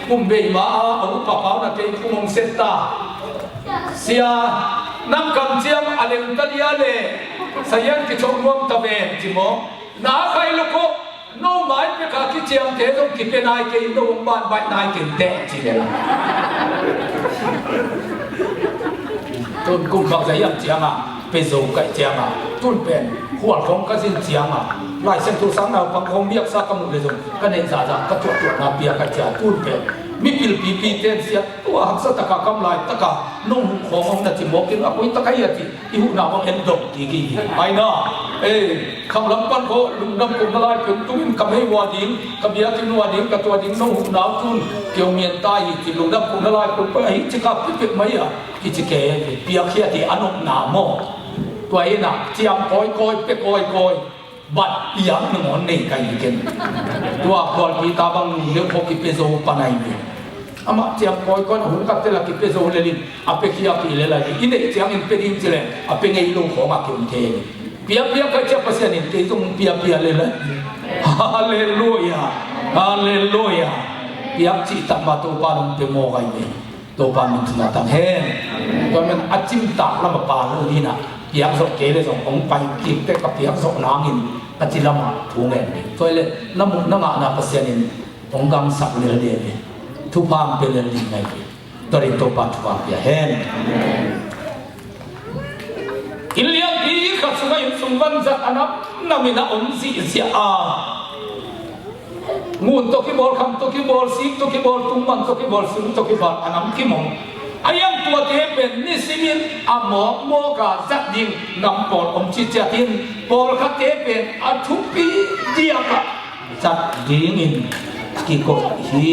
กุมเบย์มาอุปป้านั่นเป็นกุมเซตตาเสียน้ำกำเจียมอะไรตัดยาเลยสยันที่ชมรมตะเวนจิโมน้าใครลูกก็โน้หมายไปข้าคิดเจียมเทต้องคิดเป็นนายเกี่ยโน้บ้านใบนายเกี่ยเตะจีเดล่ะต้นกุมบักสยันเจียงอ่ะเป็นโซ่ไก่เจียงอ่ะต้นเป็นหัวของกสินเจียงอ่ะลายเส้นทุกสังเราพังคงเบียกซักกำมุเลยส่งก็เน้นสาจะกระจุกตัวนาเบียกไก่เจียต้นเป็นมีปิลปีเต้นเสียตัวหักสตะกากำลายตะกานุ่งขององนัดจิโมกินอ่ะคุยตะกายติอีหุ่นน้ำมันเอ็นดอกทีกี้ไอ้น่ะคำลำปันโคลุงน้ำกุมละลายเป็นตุ้มกำให้วาดิงกำเบียกินวาดิงกับตัวดิงนุ่งหุ่นน้ำจุนเกี่ยวเมียนตายจิลุงน้ำกุมละลายเป็นไปจิกับพิเศษไหมอ่ะกิจเกะเปียกเขียที่อนุนามตัวเองน่ะเจียมคอยเป๊กคอยบัดยังหนึ่งคนนี่กันอีกกันตัวคนที่ตาบังเลี้ยงพวกกิเปโซปนัยเนี่ยอามาเจียมคอยหุ่นกับเตล่ากิเปโซเลลินอาเปขี้ยากิเลล่ะอินเดียเจียงอินเป็นอินเจเลอาเปงไงลูกของอาเกี่ยวเทเปียก็จะภาษาเนี่ยเตจงเปียเลยล่ะฮาเลลูยาฮาเลลูยา piak ci tak ma to pa long te mo kai ni to pa min na tang hen to men achim tak la ma pa lo ni na piak so ke le so ong pai ki te ka piak so na ngin ka chi lama thu ngen ni to le na mu na nga na pasien in ong gang sak le le ni thu pam pe le ni ngai to ri to pa thu pa pia hen Iliam di kat sungai sungwan zat anak namina si sia a ngun to ki bol kham to ki bol sik to ki bol tumman to ki bol sim to ki bol anam ki mong ayam tua te ben ni simin amo mo ka zat ding nam pol chi cha tin pol kha te ben a thupi dia ka zat ding in ki ko hi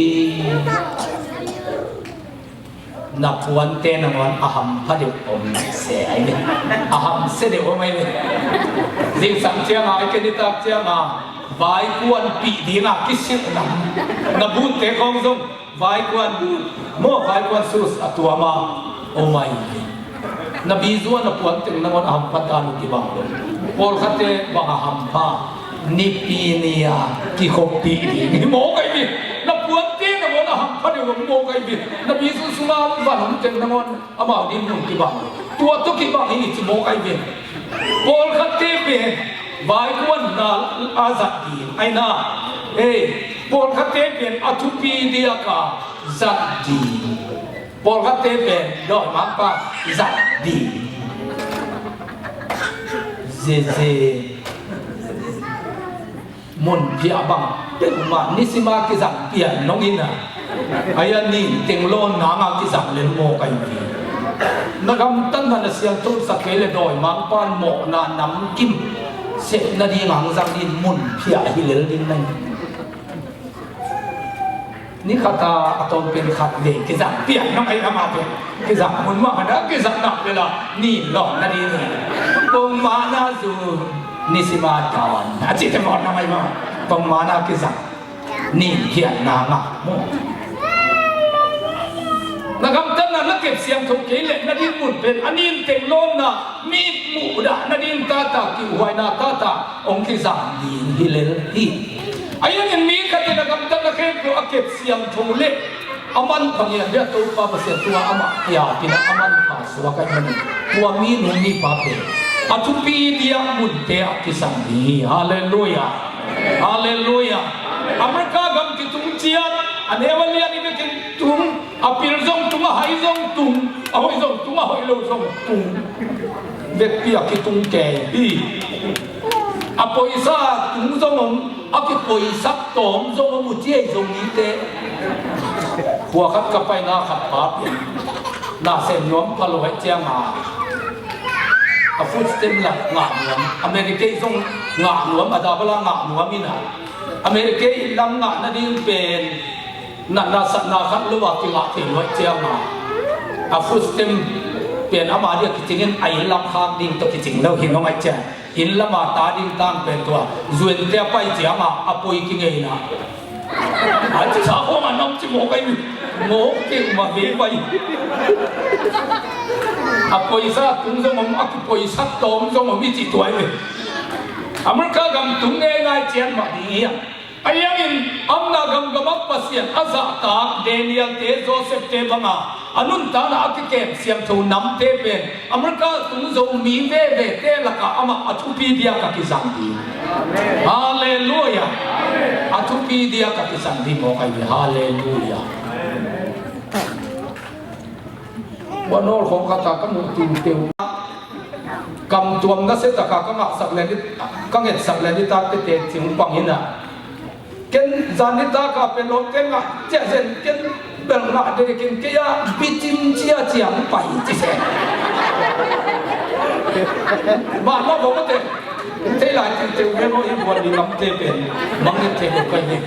นักวันเต้นวันอาหารพัดเดอมเสียไอ้เนี่ยอาหารเสียเดอมไม่เนี่ยสิ่งสังเกตไอ้คนที่ตักเจ้ามาไว้กวนปีดีนักกิสินับนับบุญเตะของทรงไว้กวนโม่ไว้กวนสุสตัวมาโอ้ไม่นับบีจวนนับวันเต้นนับวันอาหารพัดตาลุกิบังเลยพอขัดเตะบังอาหารผ้านิปีเนียกิโคปีดีนี่โม่ไอ้เนี่ยนับวันเต้นนับวันอาหารพัดเดอมโม่ไอ้เนี่ยนับบีสุสมาวันนั้นเต้นนับวันอามาดินลุกิบังตัวตุกิบังนี่จิโม่ไอ้เนี่ยพอขัดเตะเป็นไว้กวนนาอาจัดดีไอ้น่าพอขัดเตะเป็นอัตุปีเดียกาจัดดีพอขัดเตะเป็นดอกมะพร้าวจัดดีเจมุนพิอาบังเป็นมานิสิมากิจังเปียน้องอินะไอ้ยันนี่เต็งโลนนางากิจังเลนโมกันดีนักำตั้งแต่เสียงทุ่งสักเลดอยมังปานโมนานำกิมเสร็จนาดีงังจังดินมุนพิอาฮิเลลดินนั่นนี่ข้าตาตอนเป็นขัดเด็กกิจังเปียน้องไอ้อามาเป็นกิจังมุนมาหน้ากิจังหนักเลยล่ะนี่หลอกนาดีนี่ตรงมาหน้าจูนิสิมาจอนอาจิตมอนทำไมมาตรงมานากิสักนี่เขียนนามะโมนะครับท่านนั้นนักเก็บเสียงถูกเกลี่ยนาดินมุดเป็นอันนี้เต็งโลนนะมีหมู่ด่านาดินตาตากิวายนาตาตาองค์กิสักดีฮิเลฮีไอ้ยังมีกันนะครับท่านนักเก็บเสียงถูกเล็กอามันพังยังเดียตัวป้าเสียตัวอามาอยากกินอามันป้าสวากันมันหัวมีนุ่มมีป้าเป็นอัตุปีเดียมุนเตะกิสังดีฮาเลลูยาฮาเลลูยาอเมริกากำกิตุงเจียนอันเอวัลเลียนี่เป็นกิตุงอภิรซงตุงหายซงตุงหอยซงตุงหอยโลซงตุงเด็กปียกิตุงแก่บีอปอยซาตุงซงงอกิปอยซักตอมซงมุเจียซงนี้เตะหัวขัดกับไปนาขัดปาเปียนาเซนย้อมพะโล้เจียมาอาฟุตสเต็มหลักงาหนวมอเมริกาส่งงาหนวมอาดาบลางาหนวมมินะอเมริกาลำงานาดินเป็นนาสัตนาขัดลวกที่งาเทียนไว้เจ้ามาอาฟุตสเต็มเป็นอามาเดียกิจเงินไอลำคางดิ่งตัวกิจเงแล้วหินน้องไอเจ้าหินละมาตาดิ่งตั้งเป็นตัวจวนเตียไปเจ้ามาอาปุยกิเงยนะอาจจะสาวมันน้องจิโมกันโมกิมาเบี้ยไปอาปุยซาตุงจงมอาปุยซาโตมจงมมีจิตตัวเองอเมริกากำตุงเองไงเจียนมาดีอ่ะไอ้ยังอินอัมนากำกำมักปัสยาอาซาตาเดนิเอลเตโจเซฟเตบังอาอันนู้นตาหน้ากิเก็บเสียงทูน้ำเทเป็นอเมริกาตุงจงมีเว่เว่เตลักอามาอัตุปีเดียกับกิสังดีฮาเลลูยาอัตุปีเดียกับกิสังดีบอกไอ้ฮาเลลูยาวันโน้ของข้าตากำมุนติวเตียวกำตัวมันก็เสร็จแต่ข้าก็งักสักเลยนิดก็เงียบสักเลยนิดตาเตะจิ๋งปังหินอ่ะเกินจานนิดตาก็เป็นรถเก่งอ่ะเจ้าเส้นเกินเบิ่งหน้าเด็กเก่งเกี่ยบิจิมเจียเจียงไปจีเสนบ้านเราบอกว่าเตะเท่าไรเตะเรื่องนี้วันนี้น้ำเตะเป็นบางทีเตะก็ไปเนี่ย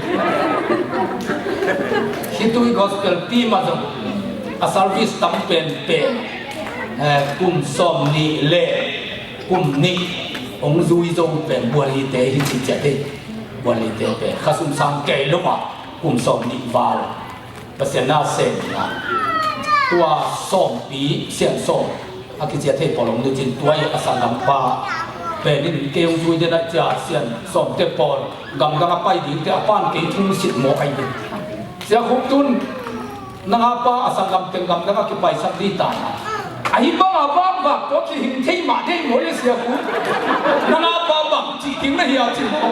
ฮิตุยกอสเปลปีมาจังอาศัยวิสตัมเป็นกุมสมนิเล่กุมนิองจุยจงเป็นบัวลีเตหิจิเจติบัวลีเตเป็นข้าสุนสังเกลงอ่ะกุมสมนิวาลเปอร์เซ็นต์น่าเซนนะตัวสมปีเสียงสมอากิเจติปลงนึกจินตัวอาศัยลำปาเป็นนี่เกี่ยวจุยเดนัจจาเสียงสมเตปอลกำไปดีเตอปานเกี่ยวทุ่งสิทธิ์โมไอเด เสียคุกตุนนักป้าสังกัมเต็งกัมนักกิไปสักดีตาไอ้บ้าบ้าก็คิดหินที่มาได้หมดเลยเสียคุกนักป้าบ้าจีทิ้งไม่เหี้ยจีหมอ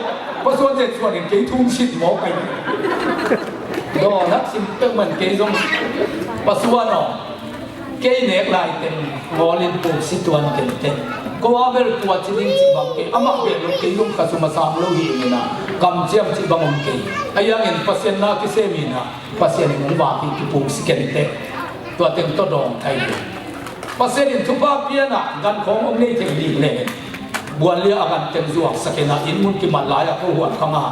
เพราะส่วนเด็ดส่วนหนึ่งเกี่ยทุ่งชิดหมอไปโดนนักสิมเปิลมันเกี่ยตรงปัสสาวะเนาะเกี่ยเน็กไลท์เต็มวอลเลนปูสิตัวนั้นเต็มก็ว่าเบลตัวจริงจิบังเกี่ยอามาเบลเกี่ยยุ่งกับสมสามโลหิตนี่นะกำเจียมจิบังเกี่ยไอ้ยังเห็นพัศยานาคิเซมินะพัศยานิมุนวากิที่ปูสิเกนเตตัวเต็มตัวดองไทยพัศยานิทุบบ้าเปียนะกันขององค์นี้เต็มดีเลยบัวเลี้ยกันเต็มจวกสกินะอินมุนกิมันลายก็หัวขมา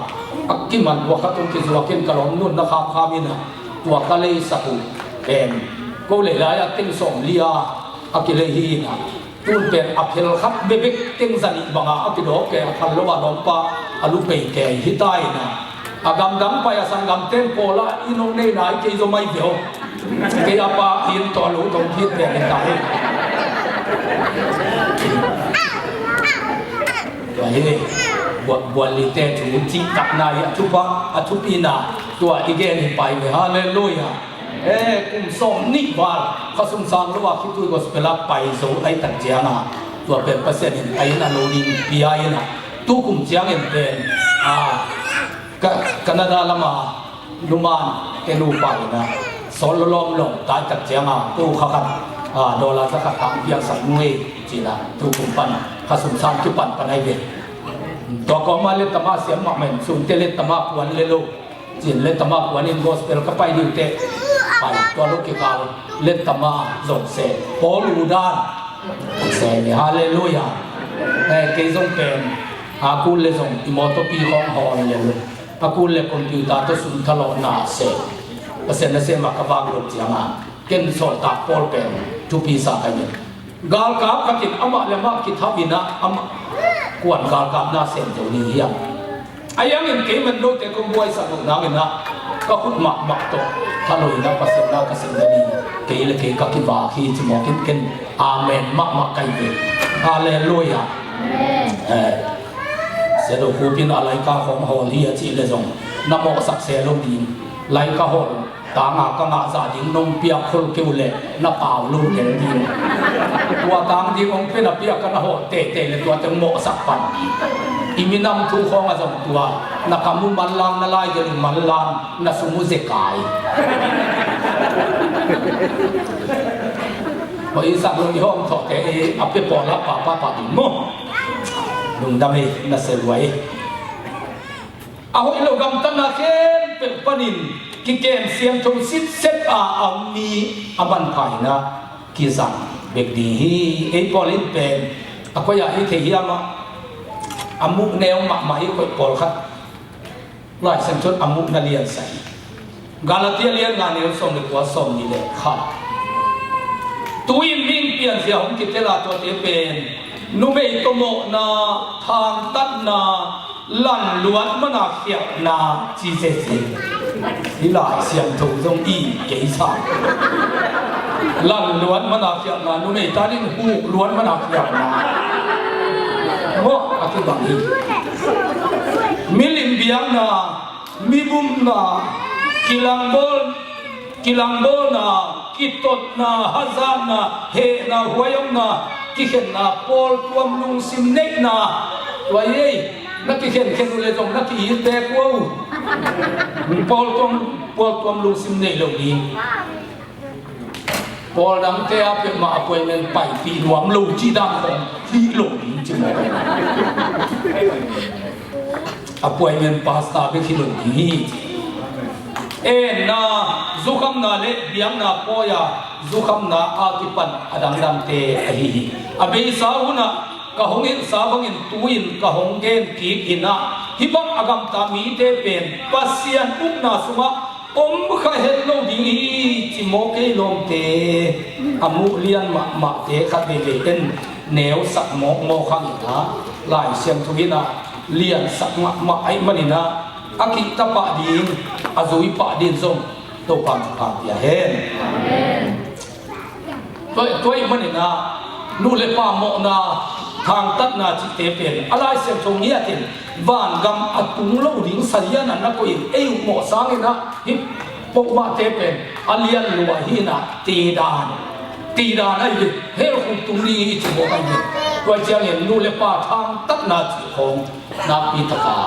อักกิมันวักตุนกิจวกินกระหล่ำนุ่นนะครับขามินะตัวกะเลยสักุเป็นก็เลยลายเต็มส่งเลียอักเลยฮีนะตูนเป็นอัพเฮลครับเบบกเต็มสันบังอักดอกแกขันโลวาดอมปะอลูเปย์แกฮิตายนะอากำดังไปสังกัมเต็มโพละอินงเนนายเกยจะไม่เดียวเกยปะอินตัวรู้ตรงที่เป็นตายตัวนี้บัวลิเตจูจิตักนายทุบะทุบีนาตัวอีเกนี่ไปเลยฮาเลลูยากุมส่งนิบาลข้าสงสารรู้ว่าคิดดูก็สเปล่าไปสู่ไอ้ตัดเจียนะตัวเป็นเปอร์เซ็นต์ไอ้นั่นโลดินปีไอ้นะตู้กุมเจียงเป็นแคนาดาละมาลุมานเกลูไปนะสอนล้อมลงตายตัดเจียงตู้ข้ากันดอลลาร์สักตั้งยังสักมวยจีน่ะตู้กุมปันข้าสงสารที่ปันปันไอเด็กตัวก็มาเล่นตมาเสียงหมักเหม็นสูงเตเล่นตมาควันเล่นลูกจีนเล่นตมาควันอินโกสเปลก็ไปดิวเตไปตัวลูกกี่กาลเล่นตมาหลงเสพโปลูดานเสพฮาเลลูยาเกยงเป็นอากูเล่ส่งอิมอตปีของฮอลเลยอากูเล่คอมพิวเตอร์ตัวสุนทรนาเสพเปอร์เซ็นต์เสพมากบางลูกจีน่ะเก่งสอนตาโปลเป็นทุพีสักกันยังกาลกับขัดอามาเลมาคิดทับินะอามากวนกาลกับน่าเสียตัวนี้ยังไอ้ยังเห็นเกมันดูแต่ก็บวยสักหน่อยนะก็ขุดหมักโตถ้าเราอยู่ในภาษาหน้าก็สิ่งนี้เกยเลยเกยก็คิดว่าที่จะมองกินอาเมนมักไกลเลยฮาเลลูยาเสด็จผู้พินอะไรก็ของฮอลเฮียจีเลยส่งน้ำโมสักเสลงดีไล่ก็ฮอลตางาก็งาซาดิงนมเปียกคนเกี่ยวเลยน้ำเปล่าลูกเห็นดีตัวตางที่องเป็นน้ำเปียกกันฮอลเตะเลยตัวจะโมสักปันอิมินำทุกของอาจารย์ตัวนักมุมันลังนั่นไล่จะมันลังนัสมุเซกายพออีสักลงห้องถอดแต่อัปเปปอลับป้าดิโมดุงดำเลยนัสรวยเอาอีโลกัมตันนักเป็นปนินกิเกมเสียงชมซิดเซตอามีอาบันไผ่นะกิสังเบกดีไอปอลินเป็นอะก็อยากให้เทียมาอามุกแนวหมักไหมก็ปอลครับไล่สัญชนอามุกนาเลียนใส่กาลาเทียเลียนงานเนวส่งในตัวส่งนี่เลยครับตัวอินวิ่งเปลี่ยนเสียของกิจลาตัวเตเป็นนุเบตโมนาทางตัดนาลั่นล้วนมนาเขียนาจีเซซีนี่หลายเสียงถูกตรงอีเก๋ชาลั่นล้วนมนาเขียนานุเบตาดินหูล้วนมนาเขียนาโม่อธิบายมิลิมเบียงนามิบุมนากิลังโบนากิตตนาฮัซานนาเฮนาหัวยงนากิเข็นนาปอลตัวมลุงซิมเนกนาตัวเย่นักกิเข็นเลยตรงนักกิฮิตเตกวูปอลตัวมลุงซิมเนกเหล่านี้พอดังเทียบเป็นมาป่วยเงินไปปีหลวงลูกจีดังของที่หลงจริงไหมป่วยเงินพาสต้าไปที่หลงที่นาซุคำนาเละเบียงนาปอยาซุคำนาอากิปันอดังดังเตอหิอเบสาหุนะกะหงอินสาบังอินตุอินกะหงเกนกีกินะฮิบังอากำตามีเตเป็นปัสยันอุกนาสุมาข้าเห็นโลดีจิโมเกลมเตอามุเลียนมาเตขัดเบเบเอ็นแนวสักโมขังอินะหลายเสียงทุกินะเลียนสักมาไอมันอินะอากิตาปะดินอาจุยปะดินส่งตัวความยาเห็นตัวอีมันอินะนูเลปาโมนาทางตัดนาจิตเตเป็นอะไรเสียงตรงนี้ตินบ้านกำอัดปุงโลดิ้งสัญญาณนักก็อินเอวหมอสางอินะฮิป ปกมาเทเป็นอเลียนลัวหินะตีดานไอ้เฮลคุตุลีจิโมไอ้ตัวเจ้าเห็นนู่นเลยป้าทางตัดนาจิของนาปีตกา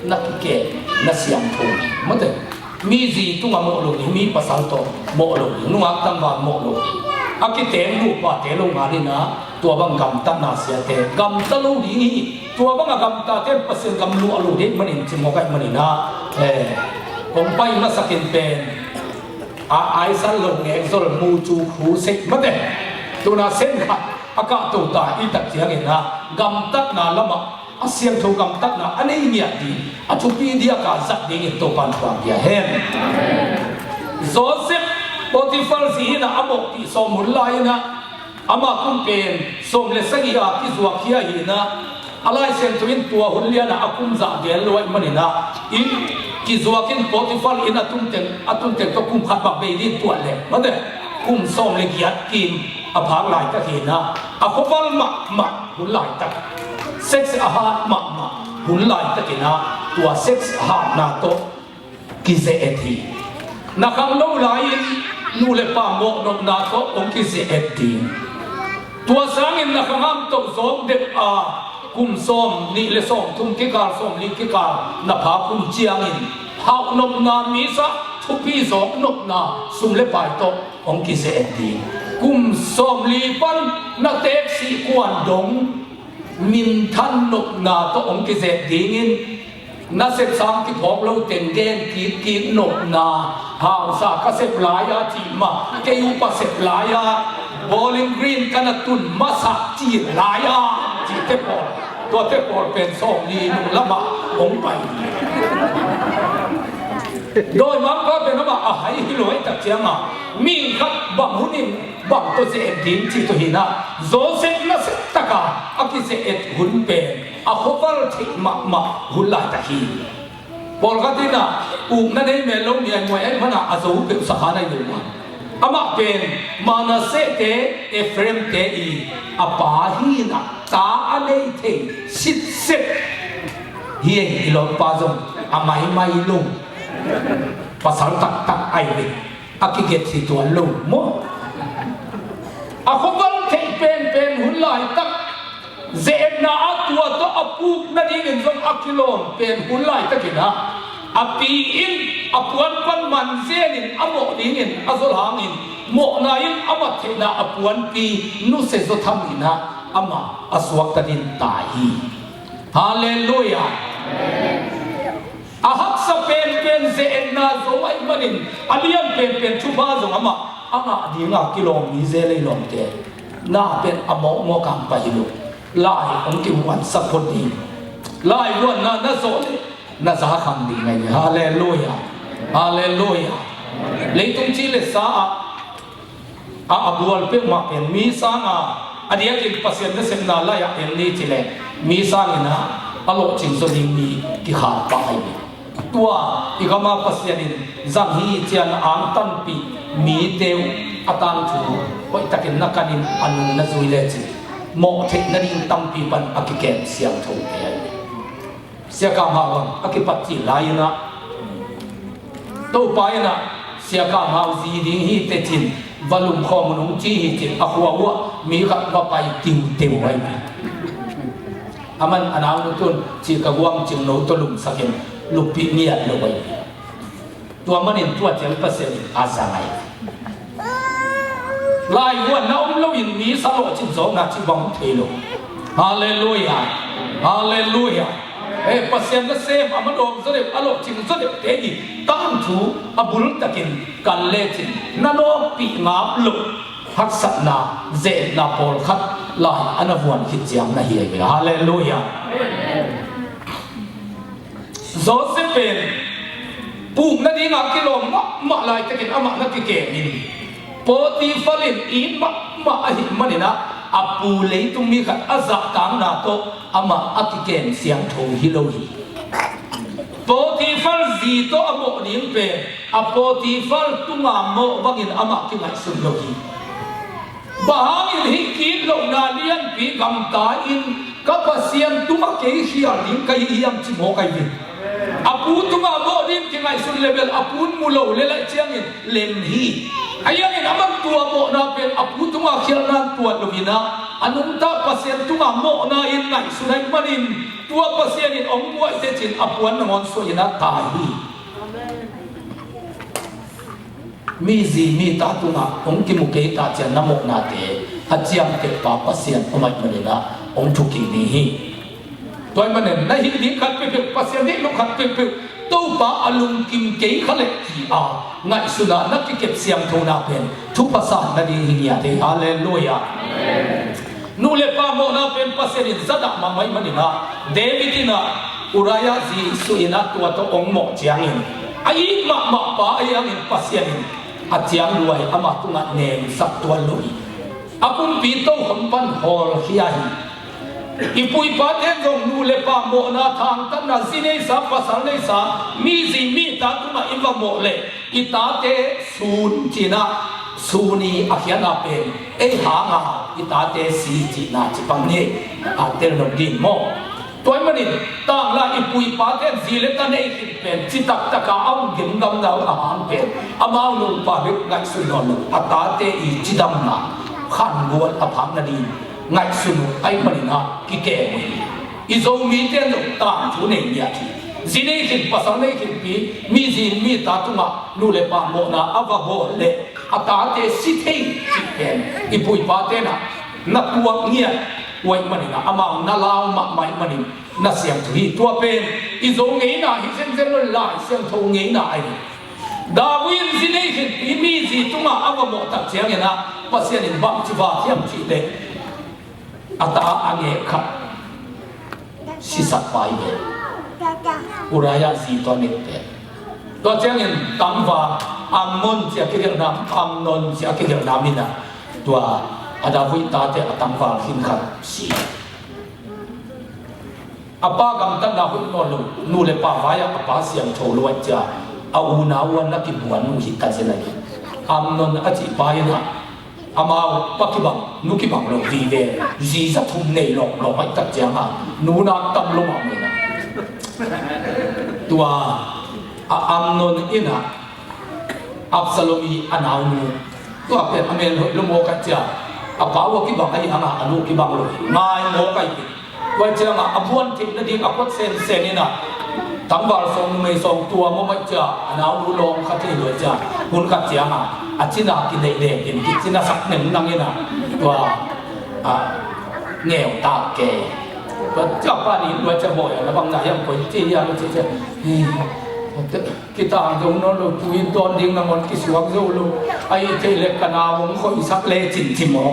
นักเกะนักเสียงทุ่งมันเถอะมีจีตุ้งโมโลกมีภาษาโตโมโลกนุ่งอักตังวานโมโลกอากิเตมรูปว่าเตลงงานีนะตัวบังกำตันนาเสียเตกำตะลุดีตัวบังกำตาเตปเสกำลูอลูเด็กมันอินจิโมไกมันอินะผมไปมาสักินเป็นไอซันลงเองโซลมูจูหูเซ็กมันเถอะตัวน่าเส้นค่ะอากาศตัวตาอีตักเสียงเห็นนะกำตัดนาละมาอาเสียงถูกกำตัดนาอันนี้เนี่ยดีอาชุปีเดียกาสักดีตัวปันความเดียเห็นโซเซฟปฏิฟัลสีนะอโมติสมุนไลนะอามาคุมเป็นสมเลสกีอาที่สวกเขียหินะอะไรเซนทวินตัวหุ่นเลียนะอาคุมจะเดียลอยมันนะอีกิสวกินปฏิฟัลอินอาตุนเต็งก็คุมขัดบักเบดินตัวเล็กมันเด้คุมสมเลกียดกินอาพังไหลตะเห็นนะอาคุฟัลหมักหุ่นไหลตะเซ็กซ์อาหารหมักหุ่นไหลตะกินนะตัวเซ็กซ์อาหารนาโตกิเซเอทีนักขังโนไหลนู่เลยป้าโมกนกนาโตองกิเซเอทีตัวสังอินนักขังตกสมเด็กคุมสมนี่เลยสมทุ่มกิการสมลิกิการนับพาคุมเจียงอินหากนกนามีสักทุกพี่สองนกนาสุมเลยไปโตองกิเซเอทีกุมสมลีปันนักเตกสีกวนดงมินทันนกนาโตองกิเซดีงินนักเสพสามที่พบเราเต็งเด่นกีนกนาหาวสากเสพลายาจีมาเกยุปเสพลายาบอลลิงกรีนกันตุนมาสักจีลายาจีเทปอลตัวเทปอลเป็นสองลีนุละมาองไปโดยมันก็เป็นว่าให้ฮิโรยตัดเชียงมีขัดบังหุ่นบังตัวเสียดินที่ตัวหินะโซเซนนัสตะกาอากิเสเอ็ดหุ่นเป็นอาโคฟัลทิมาหุ่นลายตะฮีบอลกันที่น่ะอุกนั่นเองเมลงเนี่ยมวยไอ้มันอาสูเป็นสถานะอยู่มันอามาเป็นมานาเซเตเอฟเรมเตอีอาปาฮีนะตาอันเอเทสิทธิ์เซเฮียฮิโรปาซงอาไม่ลงภาษาตักไอเวอากิเกตสิตัวลงมั้งอาคบัลเทเป็นหุ่นลายตักเจนนาตัวตัวอปูนั่นเองจงอากิโลมเป็นหุ่นลายตักนะอาปีอินอาปวนปันมันเจนินอาโมดินินอาสุลหางินโมนาอินอามาเทนาอาปวนปีนุเสจทำอินะอามาอาสวกตัดินตายฮาเลลูยาอาฮักสเปนเซนนาโซไอมันอินอาเลียนเป็นชุบาซงอามาดีงากิโลมีเซเลยลงเตน่าเป็นอโมโมกังไปฮิโลลายองกิวันสักคนดีลายวันน่าโซเลยน่าสาขันดีไงฮาเลลูยาเลยตรงที่เลสาอาบัวเป็นมาเป็นมีสางอันนี้กินปัสยานเสพนาลายเอ็นนี่จิเลมีสางนะอโลจิงโซดิมีกิขาปะไอตัวอีกมาปัสยานินจังฮีเจียนอังตันปีมีเดียวอาตันถูไว้ตะกินนักนินอันนุนจุยเลจิโมเทนนินตัมปีปันอากิเกนเสียงถูกเองเสียกามาวันอากิปัจจิลายนะตัวไปนะเสียกามาจีดิงฮีเตจินวลุมข้อมูลจีฮีจินอควาวะมีขับมาไปติวไว้อามันอันนั้นตุนจีกวางจิงโนตลุมสักเองลูกปีเมียลูกไปตัวมันเองตัวเจ้าภาษาอาซาไงลายวันน้องเราอินมีสโลจินสองนักจิบังเทโลฮาเลลูยาภาษาเซฟอามันโอมสเดบอโลจินสเดบเตอีตั้งถูอบุลตะกินกันเลจินนั่นโอปีมาลุกฮักษนาเจนาโพลขัดลายอันนวันคิดจังนะเฮียฮาเลลูยาโซเซเป็นปูนั่นเองอากิโลมาลายตะกินอามานักเกนินปฏิฟัลินอินมาอหิมันนี่นะอาปูเลยตุมีขัดอาจักตังนาโตอามาอักิเกนเสียงทงฮิโลฮีปฏิฟัลจีโตอาโมนินเป็นอาปฏิฟัลตุงาโมบังอินอามากิไงสุนโลฮีบางอินฮิกินลงนาเลียนปีกำตาอินกับเสียงตุมาเกยฮิอาลินไกยิยมจิโมไกยิน apu tunga mo din kingai sun level apun mulo lela chiangin lemhi ayangin amang tua mo na pen apu tunga khialnan tua lumina anung ta pasien tunga mo na in ngai sunai manin tua pasien in ong buai te chin apuan ngon so ina tahi mi zi mi ta tunga ong ki mu ke ta chen namok na te achiam ke pa pasien omai manina ong thuki ni hi toy manen na hi di khat pe pasien ni lu khat pe to pa alung kim ke khale ki a ngai suna na ki kep siam thona pen thu pasa na di hi ya te hallelujah nu le pa mo na pen pasien in zada ma mai manina davidina uraya zi su ina tua to ong mo chiangin ai ma pa ayang in pasien atiang luai ama tunga nem sak tua lui apun pi to hampan hol hiahi ipui pa ten jong nu le pa mo na thang tan na zine sa pasal nei sa mi zi mi ta tunga imba mo le ita te sun china suni akhiana pen e ha nga ita te si chi na chi pang ni a tel no din mo toy manin tang la ipui pa ten zile ta nei kin pen chi tak taka am gim gam na a han pen amao nu pa bek ngai su no lu ata te i chi dam na khan buat aphang na din ngai su nu ai manina ki ke mo izo mi ten no ta chu nei ya thi zine kin pasal nei kin pi mi zin mi ta tunga nu le pa mo na ava bo le ata te si thei chi pen ipui pa te na tuak nia wai manina amao na lao ma mai manin na siam thui tua pen izo ngei na hi sen sen lo lai siam tho ngei na ai Darwin zine hin imi zi tunga ava mo tak chiang ena pasien in bang chi va thiam chi le ata ange kha si sat pai be uraya zi to ni te to chiang in tam va amon chia ke nam amnon chia ke nam ni na tua ada hui ta te atang va hin khat si apa gam tan na hu no lu nu le pa va ya apa siam tho lo cha au na wan na ki buan nu hi ta se na ni amnon a chi pa ya na ama pa ki bang nu ki bang lo vi ve ji za thum nei lo lo mai tak cha ha nu na tam lo ma me na tua amnon ina absalomi anau nu tua pe amen lo mo ka cha apa wa ki bang ai anga anu ki bang lo ngai mo kai wa cha nga abuan thik na ding akot sen sen ina tambal song mai song tua mo mai cha anau lu long kha thi lo cha hun ka cha nga achina ki nei le in ki china sak nem nang ina tua nghèo ta ke wa cha pa ni wa cha boy na bang na yang koi ti ya lo che kita jong no lo tui don ding na mon ki suang zo lo ai te le kana wong khoi sak le chin chi mo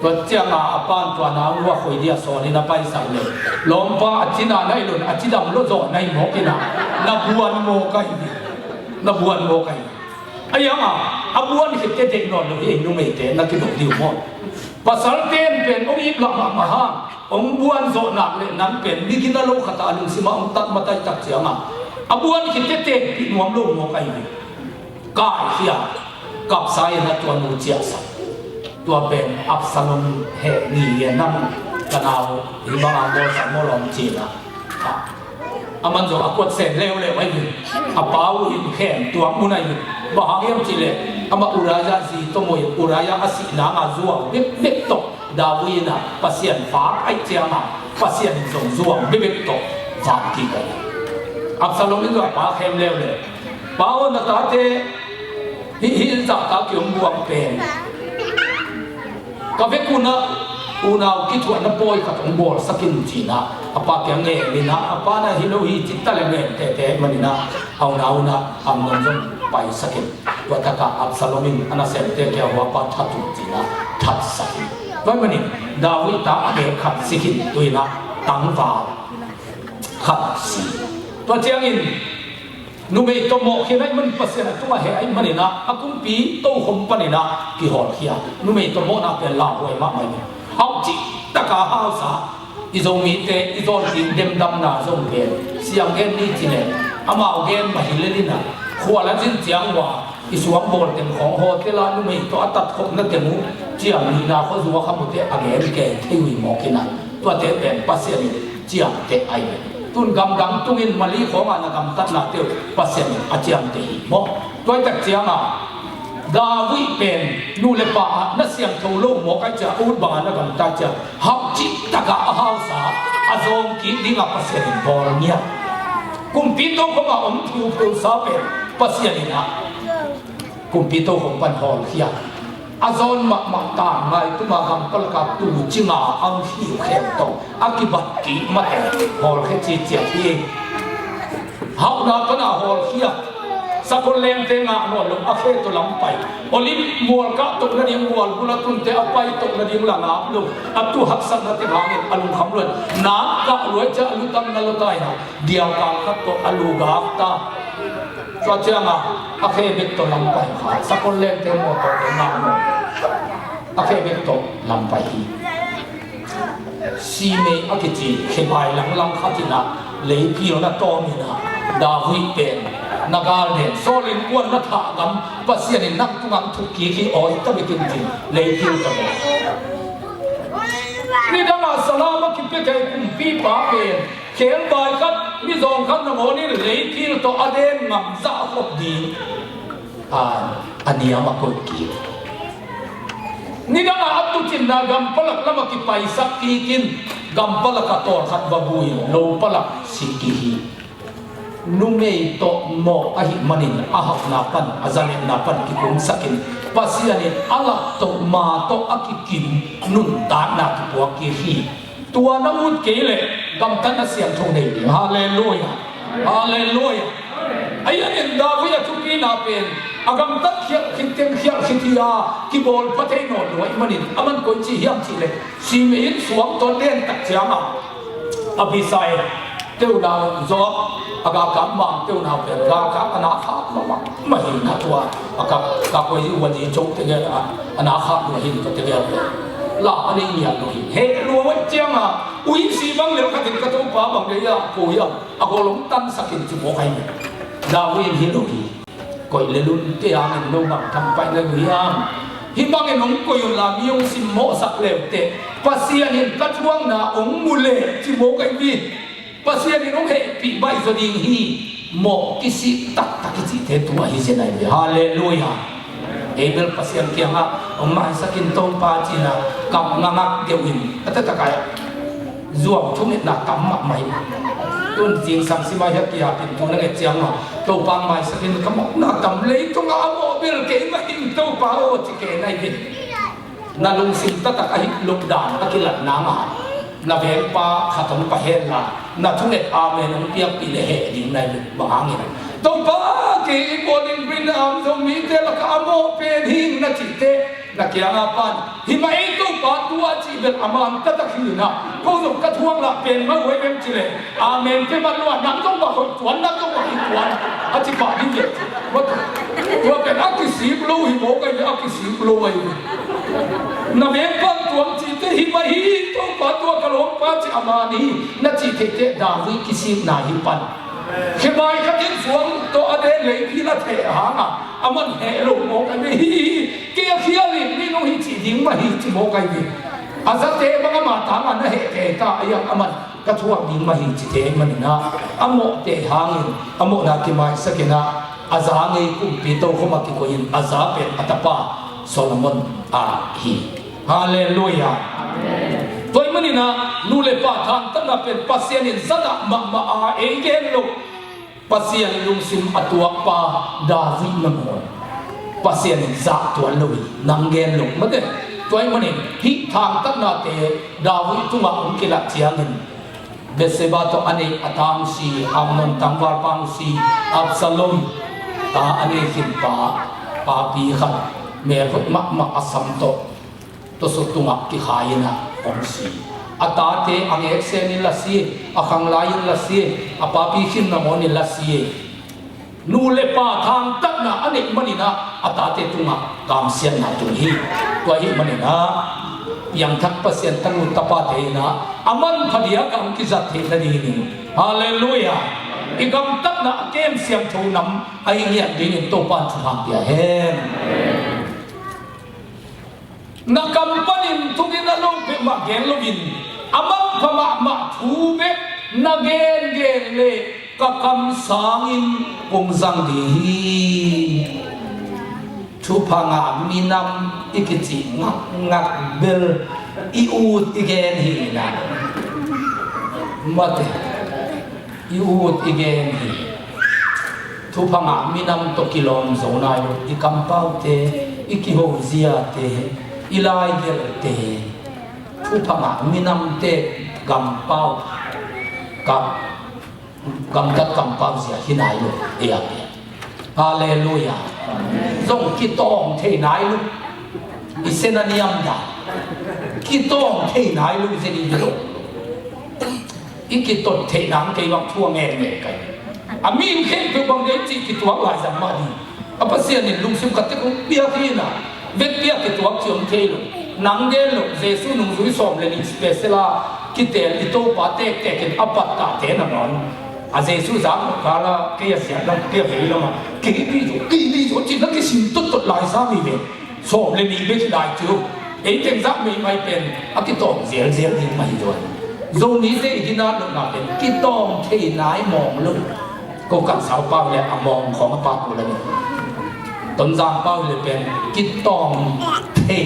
to cha nga apan to na wa khoi dia so ni na pai sak le lom pa achina nai lo achidam lo zo nai mo kina na buan mo kai na buan mo kai ayama abuan ki te te no lo e nu me te na ki do diu mo pasal ten pen ong ip la ma ha ong buan zo na le nan pen ni kina lo khata lung sima ong tak matai tak chianga abuan ki te te pi nuam lo mo kai ni kai hia kap sai na to nu chia sa tua pen Absalom he ni ye nam kanao hi ba mo sa mo lom chi na aman zo akot sen leo le mai ni apau in khen tua mu nai ba ha yam chi le ama uraya zi to mo uraya asi na nga zuwa bek bek to dawina pasien fa ai chia ma pasien zong zuwa bek to fa ki ka Absalom ni pa khem leo le pa on ta te hi za ka kyom buang pen ka ve kuna unau ki thua na boy ka tong bol sakin china apa kyang nge ni na apa na hilo hi chitta le nge te te manina au na una am non jong pai sakin wa ta ka Absalomin ana sem te kya wa pa thatu china that sakin vai mani David ta age khat sikin tuina tang va khat si to chiang in nu me to mo khi nai man pasena to ma he ai manina akum pi to hom panina ki hol khia nu me to mo na pe la hoi ma mai hau chi taka hau sa izong mi te izong tin dem dam na zong pen siang gen ni chi ne amao gen ma hi le ni na khwa la jin chiang wa isuang bol tem khong ho te la nu me to atat khop na te mu chiang ni na kho zuwa khamu te age ke thei wi mo kina to te pen pasien chiang te ai ตุนกำดังตุงินมาลีของอันกำตัดนาเตียวปัสเซียนอาเจียมตีโมตัวตักเจียงอ่ะดาวิเป็นนูเลปะนัสเซียงทูโลโมกัจจะอุดบานกำตัดจะหักจิตตะกะอาสาอาซงกิดิงปัสเซียนบอลเนี่ยกุมปีโตของอมทูปูซาเป็นปัสเซียนนะกุมปีโตของปันฮอลเฮียอาซอนมาตามไงตุมากำปลกับตูจิงาอังฮิวเข็มโตอากิบัตกิมาเอฮอลเฮจิเจียทีฮาวนาตนาฮอลเฮียสักคนเลี้ยงเตงะนวลลงอาเคตุลำไปโอลิมมัวกะตุกนาดิมัวบุลตุนเตอไปตุกนาดิมละนาบลุอัตุหักสันนาติหางิอลุคำล้วนนากะรวยจะอลุตันนลตายนะเดียวกันกับตัวอลุกาตาจวดเจ้ามาอาเคเบตตุลำไปสักคนเลี้ยงเตมัวตัวเตงะนวลอาเคเบตตุลำไปซีเมอากิจิเขบายหลังลังขัดินะเลยพิโรนัตโตมินะดาวิเป็นนักการเดินโซลินกวนนัทากำปัสยานินักตุงังทุกีquiอ้อยตะบิกินจิเลยพิโรกันนี่ดังอาสลามกิเปกันกุมปีปาเป็นเขียนใบคัดมิจงคัดนโมนี่เลยพิโรตัวอเดนงัมซาขบดีอันนี้อามาคุยกีนี่ดังอาตุจินนากำปลักละมากิไปสักกีกินกำปลักตัวขัดบาบุยโลปลักสิกีนุเมย์โตโมอหิมันินอาหักนาปันอาจารย์นาปันกิคุงสักินปัสยานินอาลักโตมาโตอากิกินนุนตานากิปัวกิฮีตัวน้ำมุดเกลเลยกำตันเสียงทงเดียฮาเลลูยาฮาเลลูยาไอ้ยันดาวิยทุกีนาเป็นอากำตัดเขียคิดเต็มเขียคิดยากิบอลพัฒน์โนดวยมันินอามันคนจีเฮียมจีเลยซีเมย์สวมตัวเล่นตักเสียมาอภิสัยเจ้าดาวจอบอากาศกำบังเจ้าดาวเป็นกากอนาคามาบังไม่เห็นนะตัวอากาศกากวยวันนี้จงเทียนอนาคาดูเห็นก็เทียนลาอันนี้ยังดูเห็นรัววันเจียงอ่ะอุ้ยสีบังเหลียวขัดกระตุ้นป้าบังเลยอ่ะกูยังอากาศลงตันสักกินจิโมใครดาวเห็นเห็นดูดีก็เลยลุ้นเตียงน้องบังทำไปเลยยังฮิบังเองน้องก็อยู่ลามีองสิโมสักเล็บเตะปัสยานินกัดช่วงน่ะองมุเลจิโมใครดีปัสยานินองเฮปีใบสดิงฮีโมกิสิตักตักจิเทตัวฮิเจนัยฮาเลลูยาเอเบลปัสยานเกียงะองมาสักินตงปาจินะกับงามักเดียวอินแต่ตะกายจวบทุ่มนิดนักกำมักไม่ตุนจริงสังสิมาเฮกิยาเป็นตุนนั่งเจียงอ่ะตัวปังไม่สักินกำมักนักกำเลยตรงอาโมเบลเกย์มาหินตัวปาโอจิเกย์ในบินนาลุงสิงตะตะกายลุกดานอากิลัดน้ำอ่ะนาเวงปาขัดต้องไปเห็นละนาทุเนตอาเมนเปียกปีเลเหดิ่งในบางอย่างตัวปาเกย์บอลิงบินอามจงมีเตลกอาโมเป็นหิงนาจิเตนักเกี่ยงอาปันหิมะเอตุปาตัวจีเบลอามันตะตะขีนะก็ส่งกระทวงละเป็นมาเวเวมจิเลอาเมนเทมันล้วนนักต้องมาคนตวนนักต้องมาหินตวนอธิบายนี่เด็ดว่าตัวเป็นอักษิสีบลูหิโมกันอักษิบลูไอ้นาเวงปันตัวจีเตหิมะฮีตัวปาตัวกะโหลกปาจิอามานีนักจีเตเตดาวิกิสินาหิปันเขบายขัดยินสวงตัวอเดนเลยพี่ละเทหางอ่ะอามันแห่ลงโมกันนี่เกี่ยเขียลินนี่น้องฮิจิดิ้งมาฮิจิโมกันนี่อาซาเตบังอามาตามันนะเหเตตาอย่างอามันกระทวงดิ้งมาฮิจิเตมันนะอโมเตหางอโมนาคิมาสกินะอาซาเงยกุมปีโตขมากิโกยินอาซาเป็นอัตปาโซโลมอนอาฮีฮาเลลูยาตัวมันนี่นะนูเลปาทานตั้งแต่เป็นปัสยานินซาดะมาอาเองเกนลูกปัสยานิลุงซิมอตัวปาดาวิดนังอนปัสยานินจักตัวลุยนังเกนลูกมันเด็กตัวมันนี่ฮิทางตั้งแต่เตดาวิดตุงอาอุกิลักเชียงินเบสเซบาโตอันนี้อัตามซีอามนตังวาปังซีอับซาลอมตาอันนี้ขินปาปีขันเมรุมาอัสสัมโตตัวสุดตุงอักกิขายนะองสีอาตาเตอังเอกเซนิลาสีอาขังลายินลาสีอาปาปีขินนามอนิลาสีนูเลปาทางตักนะอันนี้มันนี่นะอาตาเตตุงอักกามเสียนนะตุงฮีตัวฮีมันนี่นะยังทักเปอร์เซ็นต์ตั้งอุตปาเทนะอามันพเดียกังกิจัตเทนดีนี่ฮาเลลูยาอีกำตักนะเกมเสียงทูนำไอ้เงี้ยดีนี่โตปานทุกอย่างเห็นนักกำปั้นทุกินอารมณ์เป็นมาเกลวินอามันพม่ามาทูเบ gen le kakam sangin kung sang di thu phanga minam ikichi ngak bel iut igen hi na mate iut igen hi thu phanga minam to kilom zonai ikampau te ikiho zia te ilai gel te thu phanga minam te gampau gam gat gampau zia hinai lo ya hallelujah zong kitong the nai lu isenaniam da kitong the nai lu iseni lo ikitot the nam ke wang thua nge kai amin khen pe bang de chi kitwa wa zam ma di apa sian ni lung sim kat ko pia khina vet pia kitwa chiom the lu nang de lu jesu nung zui som le ni speciala kitel ito pa te te ken apat ta te na non a jesu zam ka la ke ya sia lang ke ve lo ma ke bi zo chi na ke sim tot tot lai sa mi ve som le ni be lai chu ei teng zak mi mai pen a ki tong zel zel ni mai do zo ni te hina lo na pen ki tong the nai mong lu ko kan sao pao le a mong khong pa ku le ni ton zang pao le pen ki tong the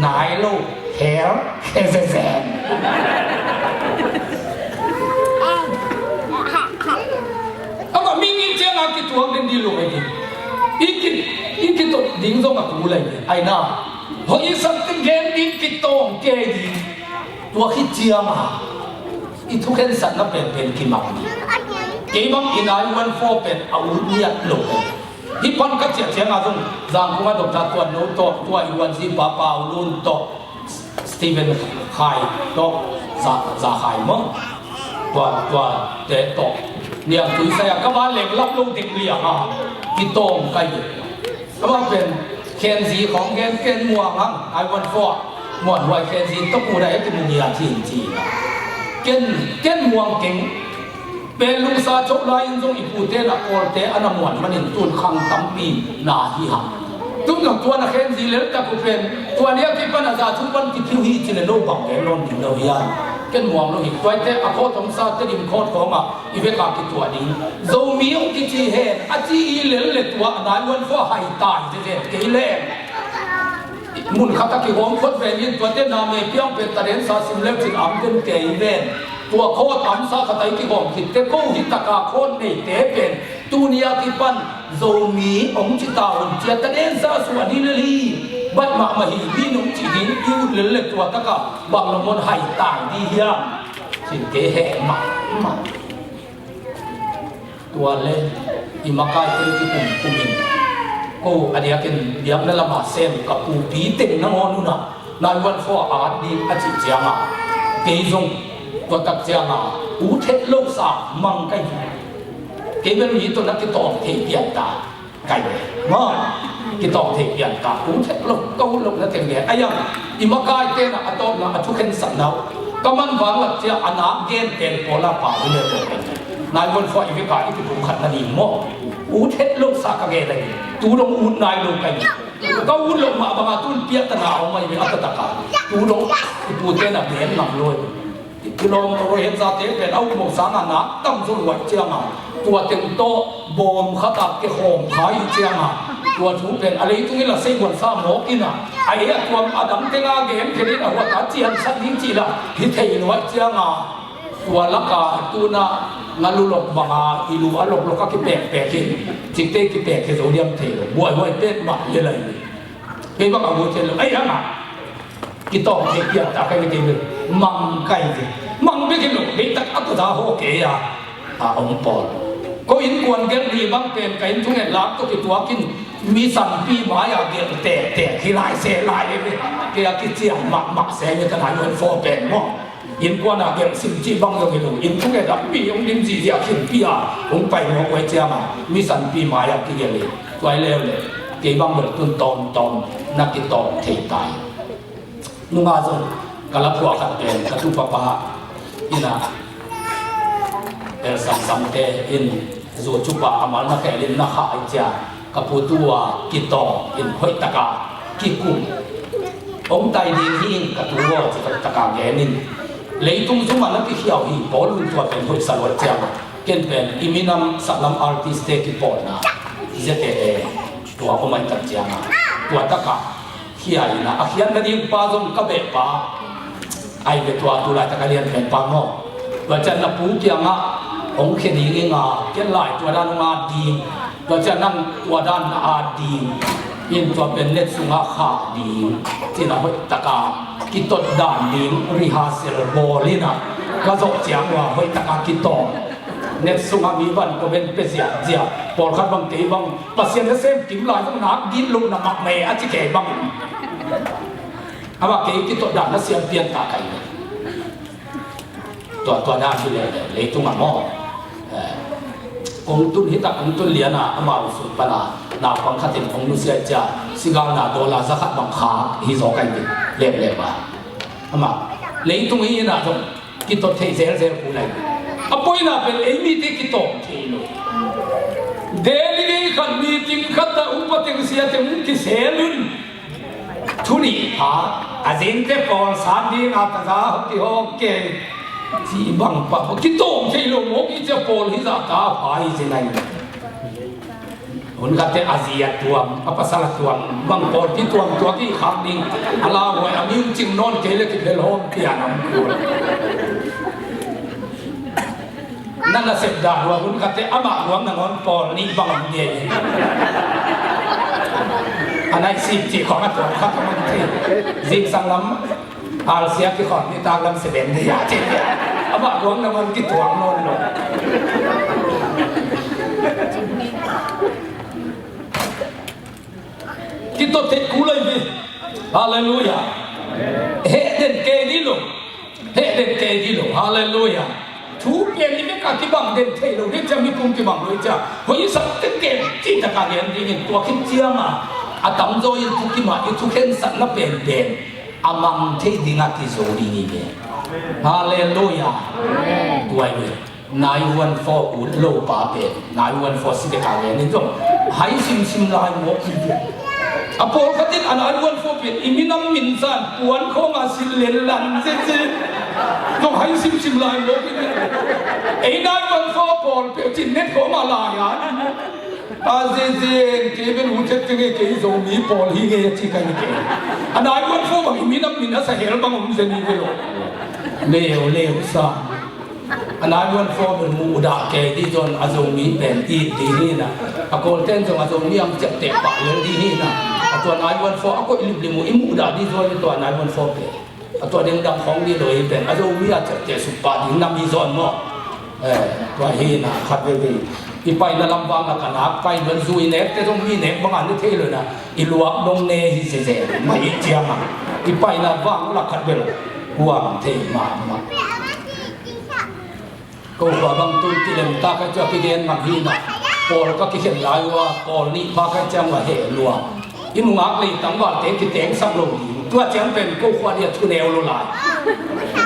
nai lo hair heaven ama mingi chenga ki tuang den di lo ni iki to ding zo ma ku lai ai na ho yi sak tin gen di ki tong ke di tua khi chia ma i thu ken san na pen ki ma ni ke bang in ai one four pen au ni at lo hi pan ka chia chenga zong zang ku ma dok ta tua no to tua i wan si pa pa lun to Stephen Khai to za khai mo tua te to niệm túi xe các bạn lệnh lắp lông tịch lìa à cái tôm cây các bạnเป็นเคนสีของเคนมัวมั้งไอวันฟอร์หมวนไวเคนสีต้องกูได้ที่มึงอยากที่จีเคนมัวเก่งเป็นลุงซาชกลายยังทรงอีปูเตละโอเตอันหมวนมันเห็นตุนคังตั้มปีนาฮีหังตุ้มหนังตัวนักเคนสีเล็กแต่กูเป็นตัวเนี้ยที่ปัญหาทุกวันที่ผิวฮีจีนโลบังแกนนดินเรายานเกันมองเราอีกตัวเตะอโคตรสาจะดิมโคตรของอ่ะอีเวกากิตัวนี้โซมีองกิจีเห็นอาจีอีเลเลตัวนายวันฟ้าหายตายเด็ดเกลเล่มุนขัดกิหงคนเป็นยินตัวเตะนาเมเปียงเป็นตะเรนซาซิมเล็บจินอัมเดนเกลเล่ตัวโคตรอัมซาขัดกิหงคิดเตะโคหิตากาโคนนี่เตะเป็นตูเนียกิปันโซมีองจิตาวันเจตะเรนซาสวัสดีเลลีบัดมาหิบีนุ่มจีดินยูเลเลตัวตะกะบางละมนหายตายดีเฮียสิ่งเกเหมาตัวเล่นอิมากายเป็นที่กุมินก็อันนี้กันเดี๋ยวนั่นละมาเซมกับปูปีเต็งนั่งอนุนะนายวันฟ้าอาร์ดีอาจิเจียงอ่ะเกยงตัวตักเจียงอ่ะอูเทศโลกสามังไก่เกยเป็นมีตัวนักที่ตองเทียนตาไก่มากิตองเทียนตาอูเทศโลกเก้าโลกนั่นเองเนี่ยไอ้ยังอิมากายเต้นอะตอมนะอะทุกเห็นสันแล้วก็มันวางหลักเจ้าอนาเกณฑ์เป็นโพลาป่าที่เลยนายวันฟ้าอีกฝ่ายที่ถูกขัดนาดีมั่วอูเทศโลกสักเกเลยตูลงอูนายลงกันก็อูลงมาบางตุนเปียตนาเอาไม่เป็นอัตตะการตูลงปูเต้นอะเบนหนักเลยที่ลงเราเห็นซาเต้เป็นเอาหมกสางานะตั้งส่วนวัดเจียงอ่ะตัวเต็มโตบอมขตักเกหงขายเจียงอ่ะตัวถูเป็นอะไรตรงนี้ละเสียงวันซ้ำหมกินอ่ะไอ้ตัวอดัมเตงอาเกมแค่นี้นะว่าตาเจียนสักนิดจีละที่เทียนวัดเจียงอ่ะตัวลักกาตัวน่ะงั้นลุลกบังอาอิลูอลกก็คิดแปลกขึ้นจิตเต้คิดแปลกขึ้นโซเดียมเทลบวยเป็นมาเลยเลยเป็นว่ากับบัวเทลไอ้ยังอ่ะกิตองเทียนตาใครไม่กินเลยมังไก่สิมังไม่กินหรอกเฮ้ยตักอัตตาโฮเกียองปอลก็อินกวนเกลีบังเป็นไก่ทุ่งเห็ดลักก็ติดตัวกินมีสัมปีหมายาเดียแตกที่ลายเสลายเลยเกียกิเจียหมักเสยขนาดเงินฟอเป็นมั่งอินกวนเกียสิมจีบังยังไม่รู้อินทุ่งเห็ดลักปีองดิมจีเดียกินปีองไปหัวไว้เจียมามีสัมปีหมายาเกียเลยไว้แล้วเลยเกียบังเบิดตุนตอนนักกิตองเทตายนุ่งอาจจะกระพัวขัดเป็นกระทุปปะอินะสัมเตอินจูจุปะอามันนักเล่นนักหายจ้ากระพุตัวกิตองอินห้อยตะกากิกุมองไตดีหิ้งกระตัวจะตะกาแกนิน lấy tung zoom mà nó cái hiểu hi bỏ luôn tua bên hội sản vật chăng ken pen iminam saklam artist te ki pol na zete tua ko mai tak chang tua ta ka hiai na akhian na ding pa zong ka be pa ai be tua tu la ta ka lian pen pa mo wa chan na pu kia nga ong khe di nga ken lai tua dan nga di wa chan nang tua dan a di in tua pen net sunga kha di ti na hoi ta ka ki tot dan ding rehearsal bolina ka zo chang wa hoi ta ka ki to net sunga mi ban ko ben pe sia sia por khat bang te bang pasien na sem kim lai bang nak din lu na mak me a chi ke bang awa ke ki to dan na siam pian ta kai to da chi le tu ma mo ong tun hi ta ong tun lian na ama su pa na pang khatin ong nu sia cha sigal na do la za khat bang kha hi zo kai ni le ba ama le tu hi na zo ki to thei zel zel ku lai apoi na pen emi te ki to thelo daily khat meeting khat ta upating sia te mun ki selun thuni ha azin te por san di na ta ga ki ho ke ji bang pa ki to thelo mo ki che por hi za ta phai je nai hun khat te azia tuam apa salah tuam bang por ki tuam tua ki kham ding ala hoi amin ching non ke le ki bel hom pianam kuนั่นละเสพดาหัวคุณกัตเตอมาหัวนังอนปอนี่บังเดียอันนั้นสิบจีของอัตโนมัติมันที่จิงสังลำอาเซียที่ขอนนี่ตาลำเสด็จที่ยาเจียอมาหัวนังอนกิตวงนนลงกิตเตกูเลยดิฮาเลลูยาเฮเดนเกดิโลเฮเดนเกดิโลฮาเลลูยาทุกอย่างนี้ไม่การที่บังเด่นเทเราเรียกจะมีกลุ่มที่บังเลยจ้ะเพราะยิ่งสักเก่งที่ตะการเรียนดีตัวขึ้นเจียมาอาตมโจยินทุกที่มาอยู่ทุกเห็นสักนับเป็นเด่นอามังเทดิงักที่โซดีนี่เองฮาเลลูยาตัวเองนายวันฟออุดโลปาเป็นนายวันฟอสิเดการเรียนนี่ต้องให้ซิมลายหมดอพอลขัดอันนั้นวันฟอเป็นอิมินัมมินซันปวนของอาศิลเลลันเจต้องให้ซิมลายหมดไอ้นายวันฟอพอลเป็นจินเน็ตของมาลายอาเจเก็เป็นหุ่นเช็ดเกย์โซมีพอลฮีเกย์ที่กันเกย์อันนั้นวันฟอบางอิมินัมมินอาศัยเฮลบางองค์เจนี่เวลเลวซะอันนั้นวันฟอเป็นมูดาเกย์ที่จนอาโซมีเป็นอีดีนี่นะอากอลเทนจงอาโซมียังเจ็บเตะปากเลยดีนี่นะตัวนายวันฟออากอลิมูอิมูดาที่จนตัวนายวันฟอเป็นตัวเด้งดังของดีเลยเป็นอาโซมีอาจจะเจ็บสุปาดินำมีจนมั้งตัวเฮนะขัดเลยอีไปนั่นลำบากกันนักไปเหมือนซุยเน็กแต่ต้องมีเน็กบางอันนี่เท่เลยนะอีลวกนงเนฮิเซไม่เจียมอีไปนั่นว่างหลักขัดเบลห่วงเทมาก็ว่าบางตุนที่เล่นตาก็จะไปเรียนมาที่น่ะพอก็คิดเห็นหลายว่าพอนี่พากันจังว่าเฮลัวอีมุงอักเลยตั้งว่าเต็งที่เต็งสับลงดีตัวเจียงเป็นก็ควรจะทุเนวลงไหล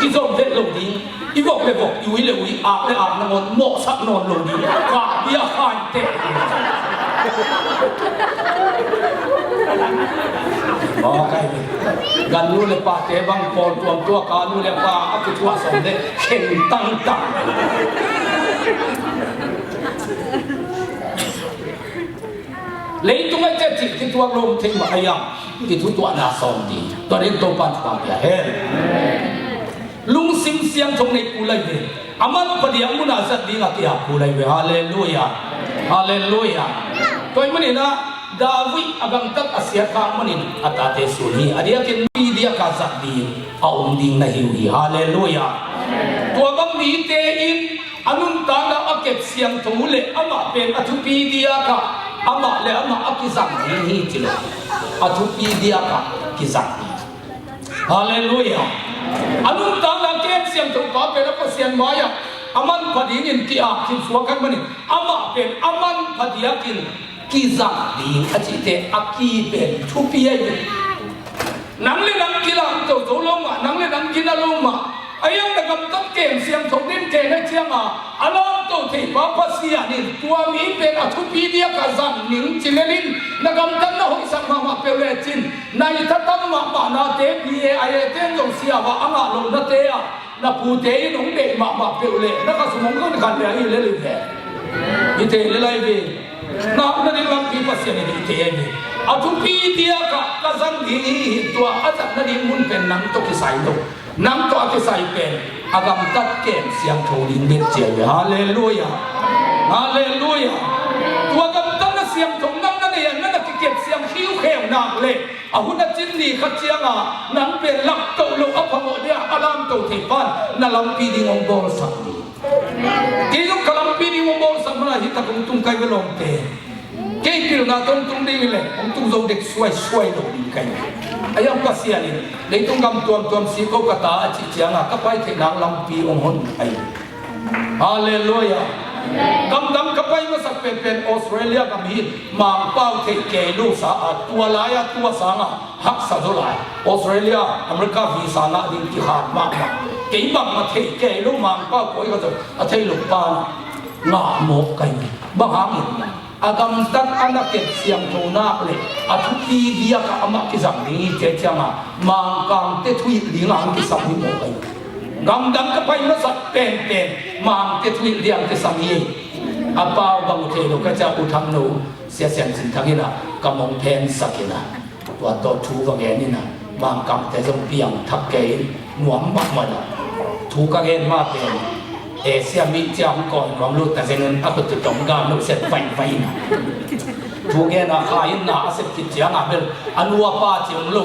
ที่ส่งเด็ดลงดีอีบอกเลยบอกอยู่เลยวิอาบเลยอาบน้ำมันหมอกสักนอนลงดีกาเบี้ยข้านเตะบอกใครกันรู้เลยป่าเตะบังปอนตัวการรู้เลยป่าอักตัวสมเด็จเข่งตั้งเลยตัวไม่เจ็บจิตที่ตัวลมทิ้งมาอย่างที่ตัวน่าสมดีตัวนี้ตัวปันความเห็นลุงซิมเสียงชงในกูเลยเว้ยอามันพอดีอามุนาสัตดีงักยากูเลยเว้ยฮาเลลูยาฮาเลลูยาตัวมันนี่นะดาวิดอากังตักอาเซียข้ามันนี่อัตเตสุนีอันนี้กินมีเดียกาสัตดีเอาองค์ดิ่งในหิวฮีฮาเลลูยาตัวบังมีเตอินอนุนตานะอาเก็บเสียงทูเลอามาเป็นอธุปีเดียกะอามาเลอามาอากิสังดีฮีจิโลอธุปีเดียกะกิสังดีฮาเลลูยาอันนู้นตามหลักเกณฑ์เสียงถูกกาเป็นแล้วก็เสียงมาอย่างอามันพอดีกินกี่อากินสวกันมันนี่อามาเป็นอามันพอดีกินกี่จังดีอาจิเตอากีเป็นทุบเปียนังเลยนังกินละตัวลงมานังเลยนังกินละลงมา ayang nagamtat kem siyang thongdin ke na chianga alam to the papa sia ni tua mi pen athupi dia ka zang ning chilelin nagamtat na hoi sang mama pele chin nai thatam ma ma na te pi ai ten jong sia wa anga lo na te a na pu te nong de ma pele na ka sumong ko kan le ai le le ve ite le lai ve na na ding lam pi pa sia ni te ni athupi dia ka zang hi tua azak na ding mun pen nang to ki sai lo nang to ki sai pen agam tat kem siang tholing bet che hallelujah hallelujah tua gam tan na siang thong nang na ne na ki kem siang hiu khem na le ahuna chin ni khat chianga nang pen lak to lo apamo dia alam to the pan na lam pi ding ong bol sak ni ke yo kalam pi ding ong bol sak na hi ta kum tung kai velong te ke pil na tung ding le ong tung zo dek suai lo ding kai ayang pasia ni leitung gam tuam si ko kata chi chianga ka pai the nang lam pi ong hon ai hallelujah gam dam ka pai ma sak pen Australia gam hi mang pau the ke lu sa tua la ya tua sa nga hak sa zo lai Australia America visa na ding ki hat ma ke bang ma the ke lu mang pau ko ga zo a thei lu pa nga mo kai ba hang agam tat anak ke siang thona le athupi dia ka ama ki zang ni che chama mang kang te thui lingang ki sam ni mo kai gam dam ka pai ma sat pen mang te thui liang te sam ni apa bang te lo ka cha u tham no sia sian sin thangina ka mong pen sakina wa to thu wa ge ni na mang kam te jong piang thak ke nuam mak ma thu ka gen ma pen Asia mi jam kon rom lu ta zen a ko tu tong ga lu set vai na thu ge na khai na asep ki chiang a bel anua pa chiang lu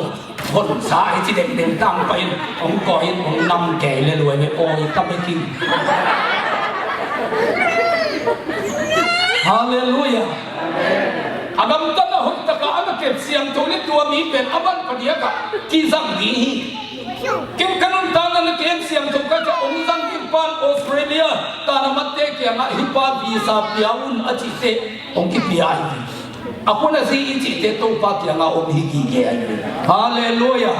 hon sa ai chi deng tang pa in ong ko in ong nam ke le loi me oi ka me king hallelujah agam ta na hon ta ka ana ke siang to le tua mi pen aban pa dia ka ki zang ni kim kanon ta na ke siang to ka cha ong zang pan Australia tanah mati kia nggak hipa visa piaun aci te ongki piai aku nasi ici te tupa kia nggak om higi kia haleluya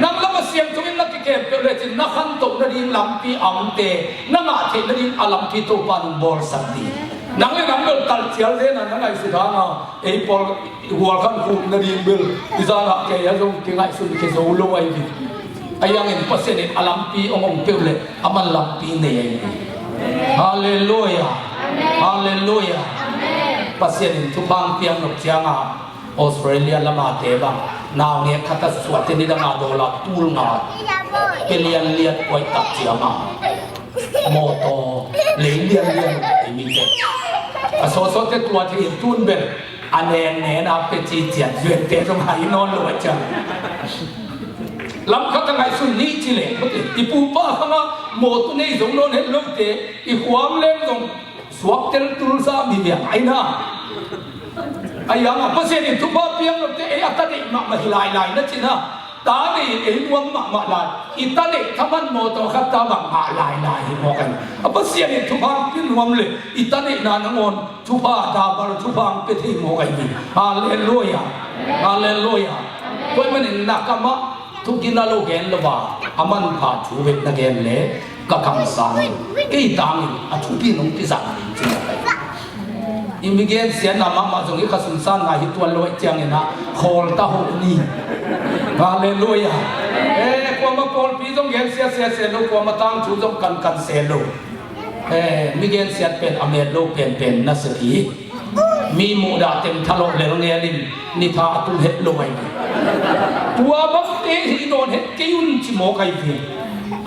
nang lama siang tungin nak kikem pelecin nak hantok dari lampi amte nang ate dari alampi tupa numbor sakti nang le nang bel tal cial de nang ngai sudana pol hualkan hu dari bel izana ke ya jong ki ngai sun ke zolo ai ayang in pasenin alampi ong peule aman lampi ne hallelujah hallelujah pasenin tubang piang nok chianga Australia lama te bang naw ne khata swat ni da na dola tul nga pelian liat oi tak chiama moto le lian mi te aso so te tua thi tun bel aneng ne na pe chi chiat yuen te jong hai non lo cha lam khata ngai sun ni chile ipu pa khama mo tu nei jong non het lom te I huam lem jong swak tel tul sa mi bia aina ayang apa se ni tu pa piang lom te ata ni ma hilai lai na china ta ni nuam ma lai ita ni thaman mo to khata ma lai mo kan apa se ni tu pa pin nuam le ita ni na ngon tu pa da bar tu pa pe thi mo kai ni hallelujah hallelujah koi man nakama tu gina lo gen lo ba aman pha thu vet na gen le ka kam sang ke tang a thu pi nong ti sang chi na kai imigen sia na ma jong I khasun san na hi tuan lo chiang na khol ta ho ni hallelujah ko ma pol pi jong gen sia lo ko ma tang thu jong kan se lo migen sia pen amet lo pen na se thi mi mu da tem thalo le nge lim ni tha tu het lo mai tua bak te hi non het ke yun chi mo kai phi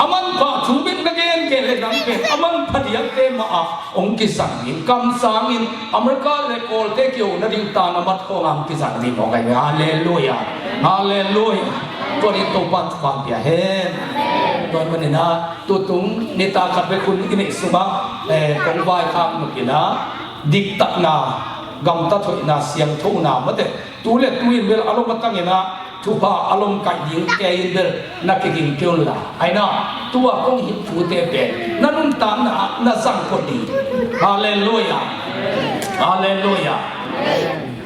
aman pa thu bin na gen ke le dang pe aman phadiak te ma a ong ki sang in kam sang in America le kol te kyo na ding ta na mat ko ngam ki sang ni mo kai hallelujah hallelujah to ni to pan pan pia he ton man na tu tung ni ta khat be kun ni suba kong vai kham no ki na dik tak na gam ta thoi na siang tho na mate tu le tuin bel alo matang ina thupa alom kai ding ke in bel na ke ging kyol la aina tua kong hit thu te pe nanun tam na sang ko di hallelujah hallelujah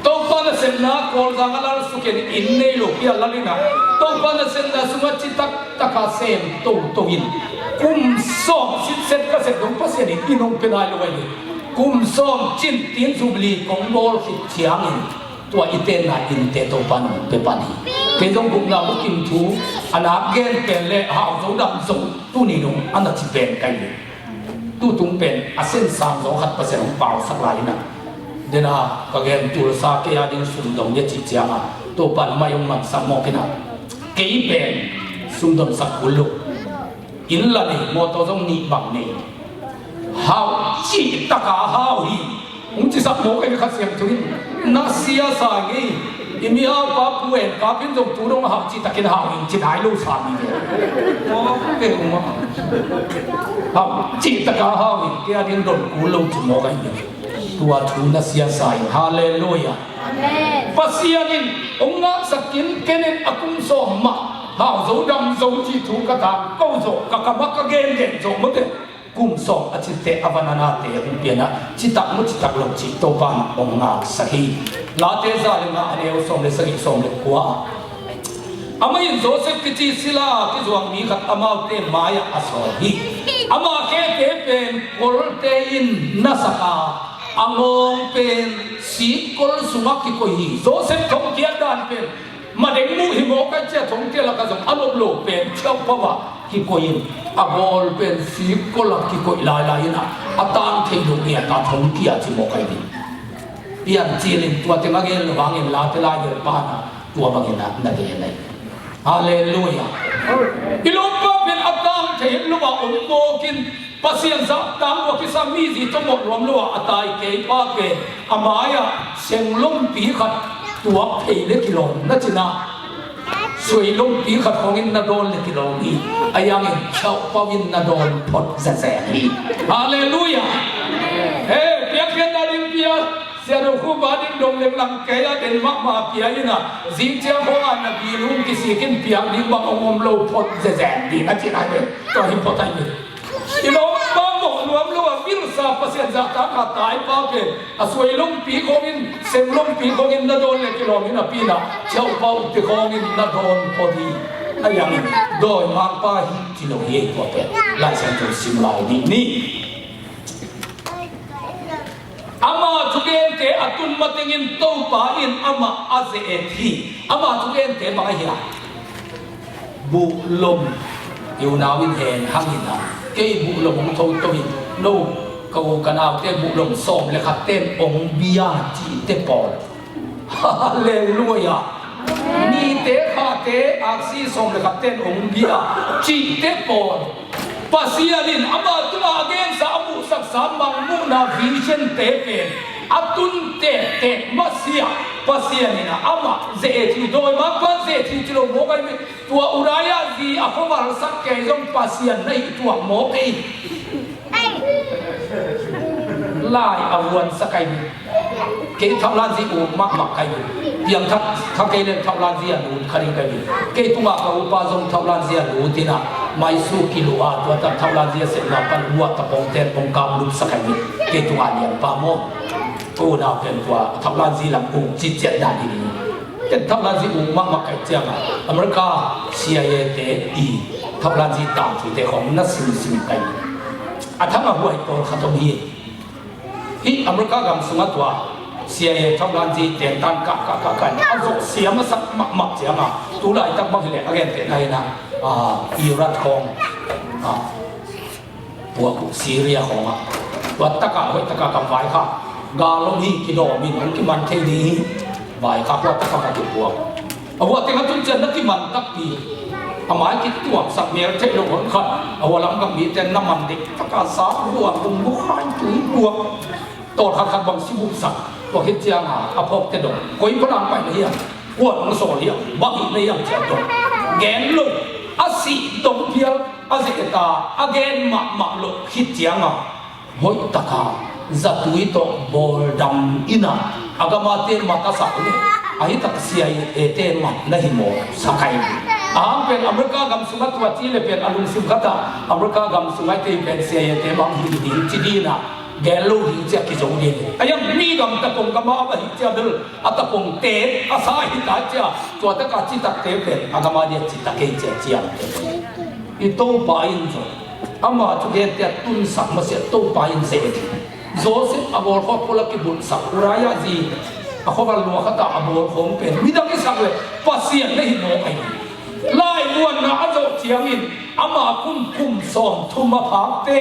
to pa na sen na kol zangalar suken in nei lo pia lalina to pa na sen na sunga chitak taka sem to in กุมส้มสิเซ็ตก็เสร็จของพระเสด็จพี่น้องเป็นอะไรเลยกุมส้มจิ้นตีนสุบลีของโบลสิเชียงตัวอิเตน่าอินเตโตปันเปปันเพื่อต้องบุกเราบุกิมทูอันนับเกณฑ์เป็นเล่หาวโซดำโซตู้นี่น้องอันนั้นจะเป็นกันเลยตู้ตุงเป็นอาเซนสาม2%ของเปล่าสักหลายนะเดี๋ยวนะก็เกณฑ์ตัวสาเกียดินสุนดงเนี่ยจิตเจียงตัวปันไม่ยอมมันสักมอกนะเกี่ยเป็นสุนดงสักกุลุอินละนี่มอตัวต้องนี่บังนี่หาวจีตะกาหาวฮีผมจะสักมอกให้ข้าเสียงทุนนักเสียสายงี้อิมีเอาป้าป่วยป้าเป็นจงตัวต้องหาวจีตะกินหาวอินจีหายลูกสามีเนี่ยโอ้เก่งมากหาวจีตะกาหาวอินเกี่ยดินโดนกุลุจุมอกให้ตัวทุนนักเสียสายฮาเลลูยาภาษาดินองค์นักสกินเกเนตอคุมสมมาหาวโซดำโซจีถูกกระทำก้าวโซกะกะมักกะเกนเด่นโซมั้งเดกุมสมอาจิตเตอวานานาเตหุเปียนะจิตักมุจิตักลงจิตโตปันองค์นักสกีลาเตซาเลงาอันเอวสมเลสกิสมเลกัวอามายินโซเซกิจิศิลาที่จวงมีขัดอามาเตมายาอสอฮีอามาเคเตเป็นโอลเตอินนัสกาอามงเป็นสีกลสุมักกิโกฮีโซเซทงเกียดานเป็นมาเด็กมูหิโมกันเจ้าทงเกียละกันสมอารมณ์โลเป็นเจ้าพ่อว่ากิโกยินอาบอลเป็นสีกลกิโกลายนะอาตานเทลุเนียตาทงเกียจิโมกันดีเปียนจีลินตัวเต็งเงินวางเงินลาเทลายเดือดปานะตัวบางเงินนั่นเองเลยฮาเลลูยาอิลุปะเป็นอาตานเทลุว่าอมโมกินภาษาสัตตามว่าพิสามีจิตมดรวมลัวอัตายเกย์ป้าเกย์อามายาเสียงลมปีขัดตัวเพลเล็กกิโลนั่นจินะสวยลมปีขัดของอินนาโดนเล็กกิโลนี้อายังอินเช่าปวินนาโดนพดแสงนี้ฮาเลลูยาเฮ้เปียกเปียนาดิมเปียเสียดคู่บ้านดินดงเล็กลังเกย์เดินมากมาเปียยินะจิงเจ้าของอันนับยีรุ่งกิสิกินเปียกดิบังองมโลพดแสงนี้นั่นจินะเนี่ยตัวหิมพอใจเนี่ยอีน้องบ้าหมกรวมลัววิลซาภาษาจากตาตายป้าเกอสวยลมปีของอินเซมลมปีของอินนาโดนเล็กกิโลมินาปีน่ะเจ้าเป้าที่ของอินนาโดนพอดีอะไรอย่างนี้โดยมากป้าหิจิโลเย่ตัวเป็ดลายเส้นตัวสิมลายนี่อามาทุเกนเตอตุนมาติงินโตป้าอินอามาอาเซเอทีอามาทุเกนเตบางอย่างบุลมอยู่นาวินเฮนหังอินนะเกี่ยบุลมของโตโตหินโนกูกันเอาเต้บุลมส้มเลยค่ะเต้องบิยาจีเต้ปอลฮาเลลูยานี่เต้ข้าเต้อักษีส้มเลยค่ะเต้องบิยาจีเต้ปอลภาษาลินอามาตุมาเกนสามุสักสามมังมุนาวิเชนเต้เป็นอัตุนเต้เต้มาเสียภาษาลินอามาเจทีโดยมาพันเจทีจิโลโมกันตัวอุรายาจีอาภวารสักแก่ยงภาษาในตัวโมเกลายอวันสกายเกย์ทับลานซีอูมักไกยังทักเกย์เล่นทับลานซีอันอูคาริงไกเกย์ตุมาเขาอุปาจงทับลานซีอันอูตินะไม่สู้กิโลอาตัวทับลานซีเสร็จแล้วกันวัวตะปงเต้นปงกามลุกสกายเกย์ตุมาเนี่ยปาโมกูน่าเป็นตัวทับลานซีลำอูจิตเจดานีเกย์ทับลานซีอูมักไกเจียงอเมริกา CIA เตอีทับลานซีตามที่เตของนักสิงไกอาทั้งหัวไอ้ตัวขัดตัวนี้ที่อเมริกากำสุนัตตัวเสียทำงานจีเตียนตันกันเอาส่งเสียมาสักมักเสียมาตัวไหนตั้งบังเลยอะไรเตียนไหนนะอิรักของพวกซีเรียของวัดตะกะไว้ตะกะกำไว้ค่ะกาลมีกิโลมีมันที่มันเท่นี้ไว้ค่ะวัดตะกะกับพวกเอาวัดที่เขาจุนเจนนักที่มันตักปีอามาคิดตัวสักเมียเทโลคนขัดเอาวันหลังก็มีแต่น้ำมันเด็กตะการสาบวกบุ้งบุ้งหายจุ๋ยบวกโตทักขัดบางสิบุสักตัวเฮ็ดเจียงหาอภพเตดงกุยพลังไปเลยอ่ะปวดมันโซเลียบักอีเลยอย่างเจียงตงแกนลุกอาศิตงเพียงอาศิตาอาแกนมักลุกคิดเจียงอ่ะหอยตะกาจัตุยโตบอลดำอินะอากามาเตนมาตาสักเลยไอ้ตักเสียเตนมาไม่หิโมสักใครเป็นอเมริกากำสุนัตวัที่เลยเป็นอารมณ์สิมขัดอเมริกากำสุนัยเตเป็นเสียเตบางหินดินจีดีนะแกลูหิเจ้ากิจงดินไอ้ยังมีกำตะปงกำมาบหิเจ้าเดินอัตะปงเตะอาศัยหิตาเจ้าตัวตะกัดจิตตะเตเป็นอากามาเดียจิตตะเกจเจียงอีโตปาอินโจ ama chu gen te tun sak ma se to pa in se Joseph abor kho pola ki bun sak uraya ji a kho bal lo khata abor khom pen midang isak le pasien le hi no ai lai luan na azo chiang in ama kum som thuma phak te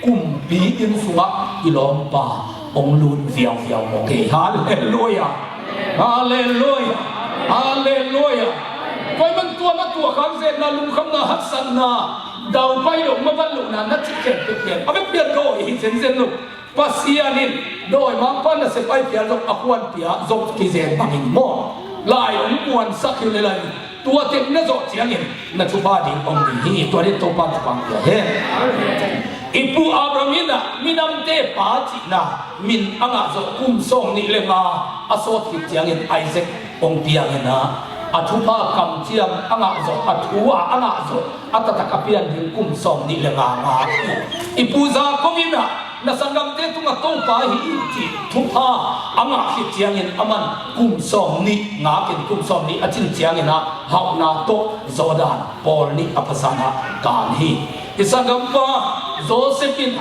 kum bi in suwa ilom pa ong lun viau mo ke hallelujah hallelujah hallelujah koi man tua khang se na lum kham na hasan na dau pai lo ma ban lo na na chicken pe abe pian do hi sen lo pasianin doi ma pan na se pai pia lo akwan pia zo ki zen bangin mo lai ong muan sakil le lai tua tek na zo chiang in na chu ba ding ong hi tua ri to pa pang ya he ipu abramina minam te pa chi na min anga zo kum song ni le ma asot ki chiang in Isaac ong piang na athupa kam chiam anga zo athua anga zo atata kapian din kum song ni le ma ipu za komina na sangam te tunga to pa hi chi thupa anga hi chiang in aman kum song ni nga ken kum song ni achin chiang ina hau na to zodan pol ni apasana kan hi isangam pa Josephine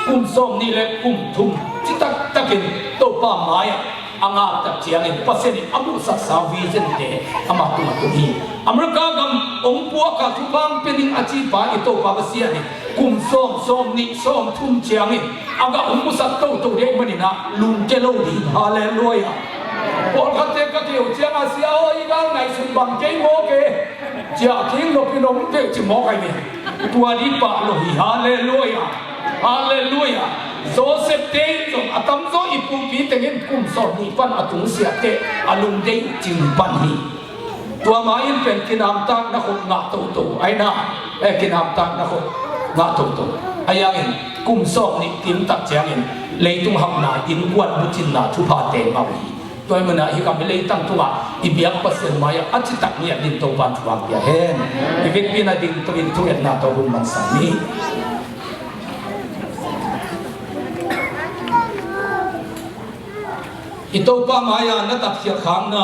kum song ni le kum thum chitak takin to pa maya anga tak chiang in paseni amu sak sa vision te ama tu hi amraka gam ong puak ka thupang pening achi pa ito pa basia ni kum som ni som thum chiang in aga ong sak to de manina lung ke lo di hallelujah por khate ka ke chiang asia oi gang nai sun bang ke mo ke chia king lo pinom te chi mo kai ni tua di pa lo hi hallelujah hallelujah Joseph te zo atam zo ipu pi tengin kum so ni pan atung sia te alung dei ching pan hi tua ma in pen kinam tak na khop nga to ai na kinam tak na khop nga to ayang in kum so ni kim tak chiang in leitung hak na in kwat buchin na thu pha te ma wi toy mana hi kam lei tang tunga ibiak pasen maya achi tak ni din to pan thuang ya hen ivek pina ding to in tu et na to hun man sa ni ito pa maya na tat khia khang na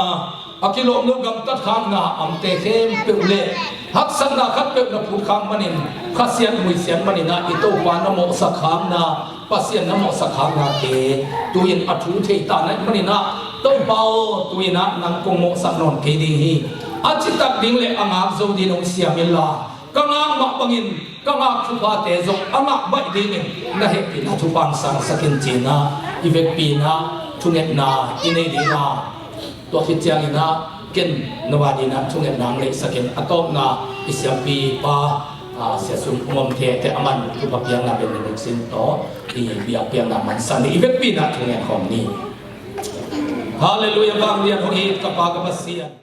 akilo no gam tat khang na amte khem peule hak san na khat pe na phu khang manin khasian mui sian manina ito pa na mo sa khang na pasien na mo sa khang na ke tuin athu thei ta na manina to pao tuina nang kong mo sa non ke ding hi achitak ding le anga zo di nong siamilla kanga ma bangin kanga thupa te zo anga bai ding na he pi na thu pang sang sakin china ivek pi na thunget na inei di na to hi chiang ina ken nawadi na thunget nang le sakin atop na isiampi pa sia sum ngom the te aman thu pa piang na ben nek sin to i bia piang na man san ivek pi na thunget khom ni hallelujah bang lian ho hi ka pa ka basia